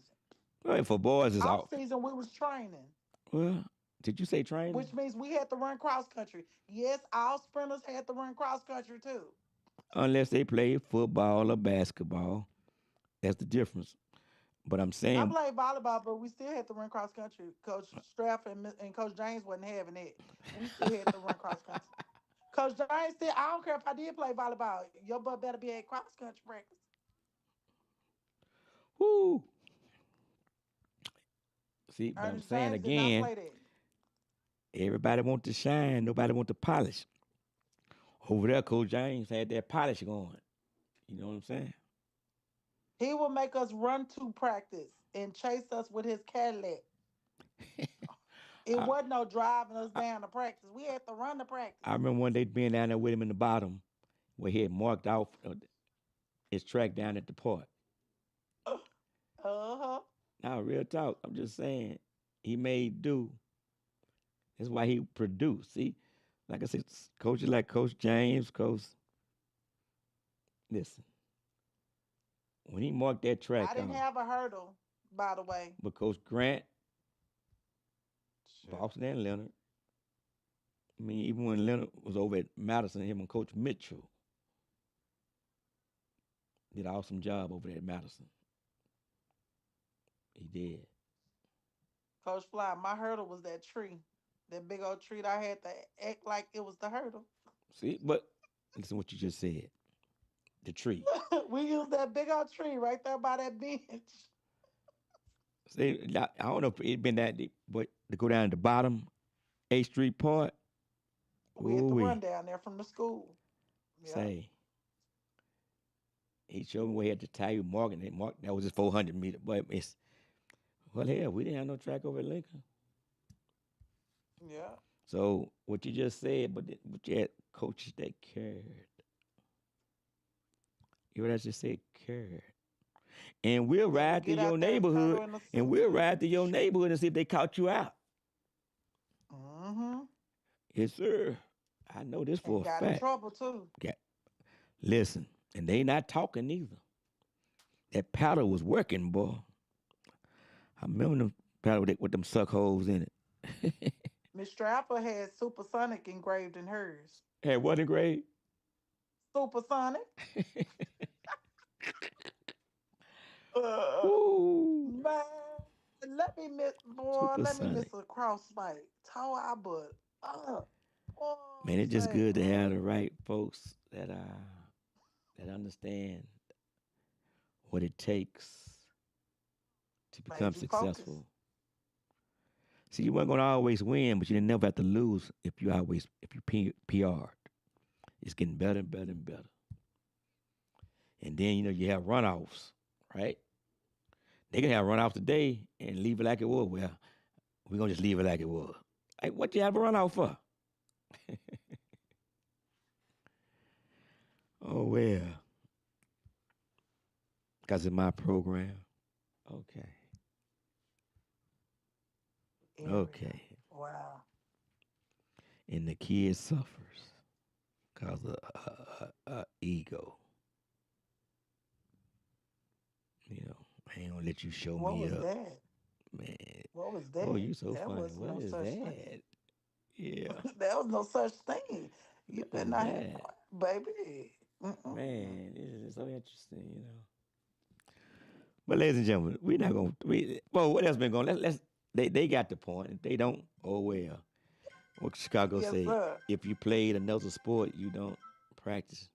[SPEAKER 4] Right, for boys is
[SPEAKER 5] Off
[SPEAKER 4] off.
[SPEAKER 5] season, we was training,
[SPEAKER 4] Well, did you say training?
[SPEAKER 5] which means we had to run cross country. Yes, all sprinters had to run cross country too.
[SPEAKER 4] Unless they play football or basketball. That's the difference. But I'm
[SPEAKER 5] I
[SPEAKER 4] saying,
[SPEAKER 5] played volleyball, but we still had to run cross country. Coach Straff and Coach James wasn't having it. We still had to run cross country. Coach James said, I don't care if I did play volleyball. Your butt better be at cross country practice.
[SPEAKER 4] whoo. See, but I'm
[SPEAKER 5] Ernest
[SPEAKER 4] saying
[SPEAKER 5] James did not
[SPEAKER 4] again,
[SPEAKER 5] play that.
[SPEAKER 4] everybody want to shine. Nobody want to polish. Over there, Coach James had that polish going. You know what I'm saying?
[SPEAKER 5] He will make us run to practice and chase us with his Cadillac. It
[SPEAKER 4] I-
[SPEAKER 5] wasn't no driving us down to practice. We had to run to practice.
[SPEAKER 4] I remember one day being down there with him in the bottom where he had marked off his track down at the park.
[SPEAKER 5] Uh-huh.
[SPEAKER 4] Now, real talk, I'm just saying, he made do. That's why he produced. See, like I said, coaches like Coach James, listen, when he marked that track
[SPEAKER 5] I didn't have a hurdle, by the way.
[SPEAKER 4] but Coach Grant,
[SPEAKER 5] Sure.
[SPEAKER 4] Boston and Leonard, I mean, even when Leonard was over at Madison, him and Coach Mitchell did an awesome job over there at Madison. He did.
[SPEAKER 5] Coach Fly, my hurdle was that tree. That big old tree that I had to act like it was the hurdle.
[SPEAKER 4] See, but listen what you just said. The tree.
[SPEAKER 5] We used that big old tree right there by that bench.
[SPEAKER 4] See, I don't know if it been that deep, but to go down to the bottom, 8th Street part,
[SPEAKER 5] We had to
[SPEAKER 4] ooh-wee.
[SPEAKER 5] run down there from the school. Yeah.
[SPEAKER 4] Say, he showed me where he had to tie you marking it. Mark, that was his 400 meter. But it's, well, hell, we didn't have no track over at Lincoln.
[SPEAKER 5] Yeah.
[SPEAKER 4] So what you just said, but you had coaches that cared. You heard I just said cared. And we'll ride to
[SPEAKER 5] Get out
[SPEAKER 4] your
[SPEAKER 5] there and cuddle
[SPEAKER 4] neighborhood,
[SPEAKER 5] in the
[SPEAKER 4] and
[SPEAKER 5] sun.
[SPEAKER 4] we'll ride to your neighborhood and see if they caught you out.
[SPEAKER 5] Mm-hmm.
[SPEAKER 4] Yes, sir. I know this for
[SPEAKER 5] And
[SPEAKER 4] a
[SPEAKER 5] got in
[SPEAKER 4] fact.
[SPEAKER 5] trouble too.
[SPEAKER 4] Listen, and they not talking either. That paddle was working, boy. I remember them paddle with them suck holes in it.
[SPEAKER 5] Miss Strapper had Supersonic engraved in hers.
[SPEAKER 4] Hey, what a grade?
[SPEAKER 5] Supersonic.
[SPEAKER 4] Ooh.
[SPEAKER 5] Man. Let me miss, boy. Let me miss
[SPEAKER 4] Supersonic.
[SPEAKER 5] a cross fight. Toe I but boy,
[SPEAKER 4] Man, it's just
[SPEAKER 5] say
[SPEAKER 4] good to have
[SPEAKER 5] man.
[SPEAKER 4] the right folks that understand what it takes to become
[SPEAKER 5] Made you focus.
[SPEAKER 4] successful. See, you weren't gonna always win, but you didn't never have to lose if you PR'd. It's getting better and better and better. And then you have runoffs, right? They can have runoffs today and leave it like it was. Well, we're gonna just leave it like it was. Like, what you have a runoff for? Oh well, because of my program. Okay.
[SPEAKER 5] Area.
[SPEAKER 4] Okay.
[SPEAKER 5] Wow.
[SPEAKER 4] And the kid suffers because of ego. I ain't gonna let you show
[SPEAKER 5] What
[SPEAKER 4] me
[SPEAKER 5] was
[SPEAKER 4] up,
[SPEAKER 5] that?
[SPEAKER 4] man.
[SPEAKER 5] What was
[SPEAKER 4] Oh,
[SPEAKER 5] that?
[SPEAKER 4] you so
[SPEAKER 5] There
[SPEAKER 4] funny.
[SPEAKER 5] was
[SPEAKER 4] What
[SPEAKER 5] no
[SPEAKER 4] is
[SPEAKER 5] such thing.
[SPEAKER 4] that? Yeah.
[SPEAKER 5] There was no such thing. You
[SPEAKER 4] What
[SPEAKER 5] better
[SPEAKER 4] is
[SPEAKER 5] not have
[SPEAKER 4] that?
[SPEAKER 5] baby. Mm-mm.
[SPEAKER 4] Man, this is so interesting. But ladies and gentlemen, we're not gonna. Well, what else been going? Let's. They got the point. If they don't, oh well. What Chicago
[SPEAKER 5] Yes,
[SPEAKER 4] say?
[SPEAKER 5] sir.
[SPEAKER 4] If you played another sport, you don't practice.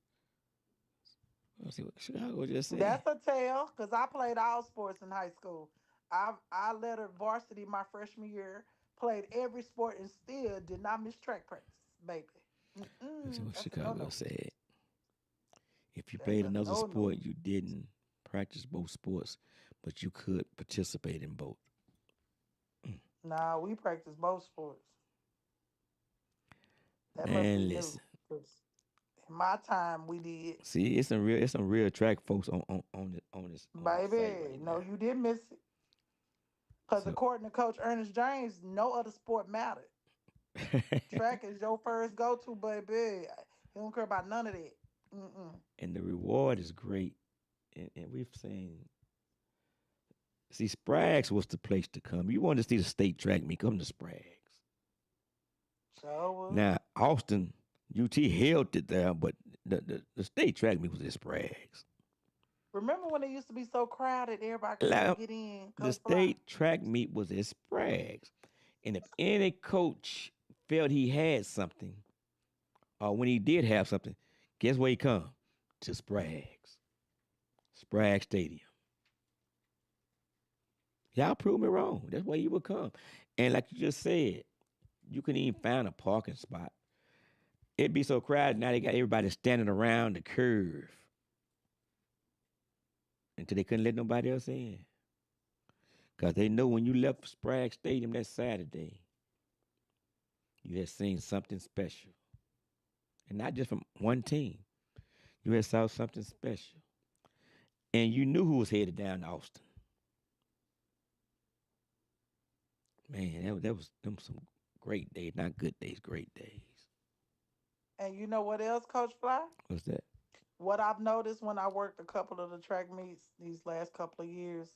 [SPEAKER 4] Let's see what Chicago just said.
[SPEAKER 5] That's a tell, because I played all sports in high school. I lettered varsity my freshman year, played every sport, and still did not miss track practice, baby.
[SPEAKER 4] Let's see what
[SPEAKER 5] That's a no
[SPEAKER 4] Chicago
[SPEAKER 5] no.
[SPEAKER 4] said. If you
[SPEAKER 5] That's
[SPEAKER 4] played
[SPEAKER 5] a
[SPEAKER 4] another
[SPEAKER 5] no no.
[SPEAKER 4] sport, you didn't practice both sports, but you could participate in both.
[SPEAKER 5] Nah, we practice both sports. That must be
[SPEAKER 4] Man,
[SPEAKER 5] new.
[SPEAKER 4] listen.
[SPEAKER 5] 'Cause in my time, we did.
[SPEAKER 4] See, it's some real track folks on this site
[SPEAKER 5] Baby,
[SPEAKER 4] right
[SPEAKER 5] no, you didn't miss it. Because
[SPEAKER 4] now.
[SPEAKER 5] according to Coach Ernest James, no other sport mattered.
[SPEAKER 4] So,
[SPEAKER 5] Track is your first go to, baby. He don't care about none of that. Mm-mm.
[SPEAKER 4] and the reward is great. And we've seen. See, Sprags was the place to come. You want to see the state track meet? Come to Sprags.
[SPEAKER 5] So was.
[SPEAKER 4] Now, Austin, UT held it there, but the state track meet was at Sprags.
[SPEAKER 5] Remember when it used to be so crowded, everybody couldn't
[SPEAKER 4] Like,
[SPEAKER 5] get in?
[SPEAKER 4] the
[SPEAKER 5] Coach Fly.
[SPEAKER 4] state track meet was at Sprags. And if any coach felt he had something, or when he did have something, guess where he come? To Sprags. Sprague Stadium. Y'all prove me wrong. That's where you would come. And like you just said, you couldn't even find a parking spot. It'd be so crowded now they got everybody standing around the curve until they couldn't let nobody else in. Because they know when you left Sprague Stadium that Saturday, you had seen something special. And not just from one team. You had saw something special. And you knew who was headed down to Austin. Man, that was them some great days. Not good days, great days.
[SPEAKER 5] And you know what else, Coach Fly?
[SPEAKER 4] What's that?
[SPEAKER 5] What I've noticed when I worked a couple of the track meets these last couple of years,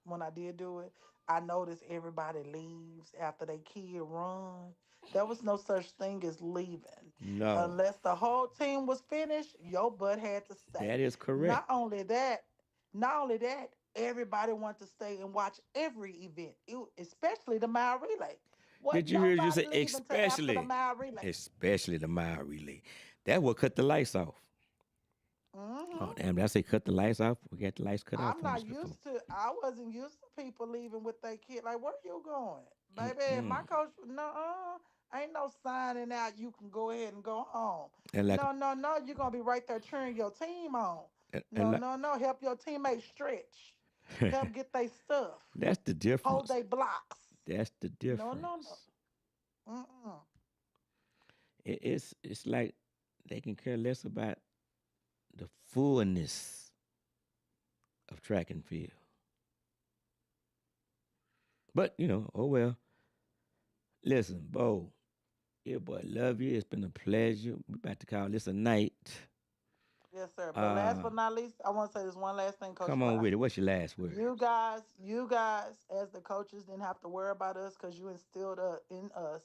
[SPEAKER 5] when I did do it, I noticed everybody leaves after they kid run. There was no such thing as leaving.
[SPEAKER 4] No,
[SPEAKER 5] Unless the whole team was finished, your butt had to stay.
[SPEAKER 4] that is correct.
[SPEAKER 5] Not only that, not only that, everybody wanted to stay and watch every event, especially the mile relay. Wasn't
[SPEAKER 4] Did you hear you
[SPEAKER 5] nobody
[SPEAKER 4] say
[SPEAKER 5] leaving until after the
[SPEAKER 4] especially?
[SPEAKER 5] mile relay.
[SPEAKER 4] Especially the mile relay. That will cut the lights off.
[SPEAKER 5] Hmm.
[SPEAKER 4] Oh damn! Did I say cut the lights off? We got the lights cut off
[SPEAKER 5] I'm
[SPEAKER 4] on
[SPEAKER 5] not
[SPEAKER 4] us before.
[SPEAKER 5] used to. I wasn't used to people leaving with their kid. Like, where you going, baby?
[SPEAKER 4] Mm-mm.
[SPEAKER 5] My coach, no, ain't no signing out. You can go ahead and go home.
[SPEAKER 4] And like,
[SPEAKER 5] No, no, no. You're gonna be right there cheering your team on.
[SPEAKER 4] and
[SPEAKER 5] No,
[SPEAKER 4] like,
[SPEAKER 5] no, no. Help your teammates stretch. Help get their stuff.
[SPEAKER 4] that's the
[SPEAKER 5] Hold
[SPEAKER 4] difference.
[SPEAKER 5] their blocks.
[SPEAKER 4] That's the
[SPEAKER 5] No, no, no.
[SPEAKER 4] difference.
[SPEAKER 5] Mm-mm.
[SPEAKER 4] It's like they can care less about the fullness of track and field. But oh well. Listen, Bo, yeah, boy, love you. It's been a pleasure. We about to call this a night.
[SPEAKER 5] Yes, sir. But last
[SPEAKER 4] Uh,
[SPEAKER 5] but not least, I want to say this one last thing, Coach
[SPEAKER 4] come on
[SPEAKER 5] Fly.
[SPEAKER 4] with it. What's your last word?
[SPEAKER 5] You guys, as the coaches, didn't have to worry about us because you instilled in us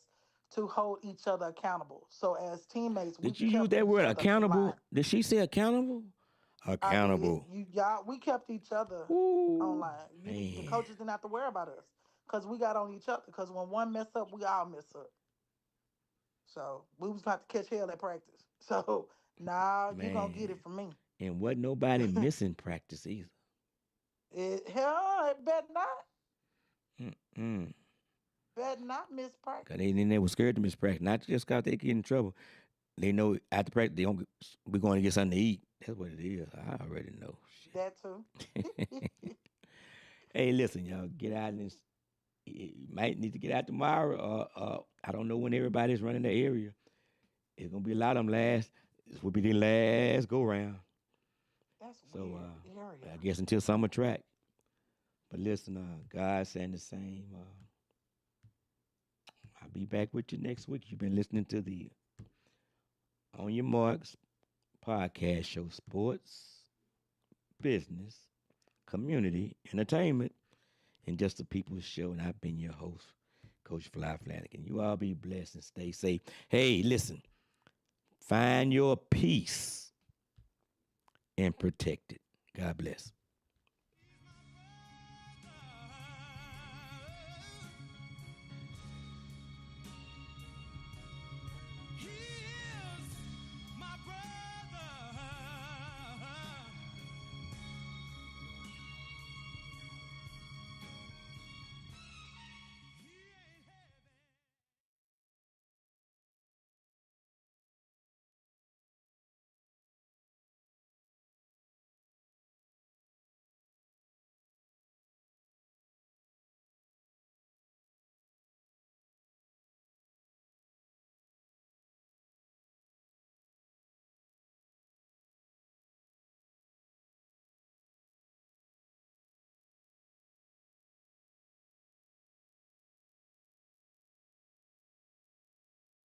[SPEAKER 5] to hold each other accountable. So as teammates, we
[SPEAKER 4] Did you use
[SPEAKER 5] kept
[SPEAKER 4] that
[SPEAKER 5] each
[SPEAKER 4] word
[SPEAKER 5] other in line.
[SPEAKER 4] accountable? Did she say accountable? Accountable.
[SPEAKER 5] Y'all, we kept each other
[SPEAKER 4] Ooh,
[SPEAKER 5] online. The
[SPEAKER 4] man.
[SPEAKER 5] coaches didn't have to worry about us because we got on each other. Because when one mess up, we all mess up. So we was about to catch hell at practice. So nah, you gonna get
[SPEAKER 4] Man.
[SPEAKER 5] it from me.
[SPEAKER 4] And wasn't nobody missing practice either.
[SPEAKER 5] It better not.
[SPEAKER 4] Mm-mm.
[SPEAKER 5] Better not miss practice.
[SPEAKER 4] Cause they were scared to miss practice. Not just cause they get in trouble. They know after practice we're going to get something to eat. That's what it is. I already know.
[SPEAKER 5] That too.
[SPEAKER 4] Hey, listen, y'all, get out and you might need to get out tomorrow. I don't know when everybody's running the area. It's gonna be a lot of them last. This will be the last go round.
[SPEAKER 5] That's
[SPEAKER 4] So
[SPEAKER 5] weird area.
[SPEAKER 4] I guess until summer track. But listen, God saying the same. I'll be back with you next week. You've been listening to the On Your Marks podcast show, sports, business, community, entertainment, and just the people's show. And I've been your host, Coach Fly Flanagan. You all be blessed and stay safe. Hey, listen, find your peace and protect it. God bless.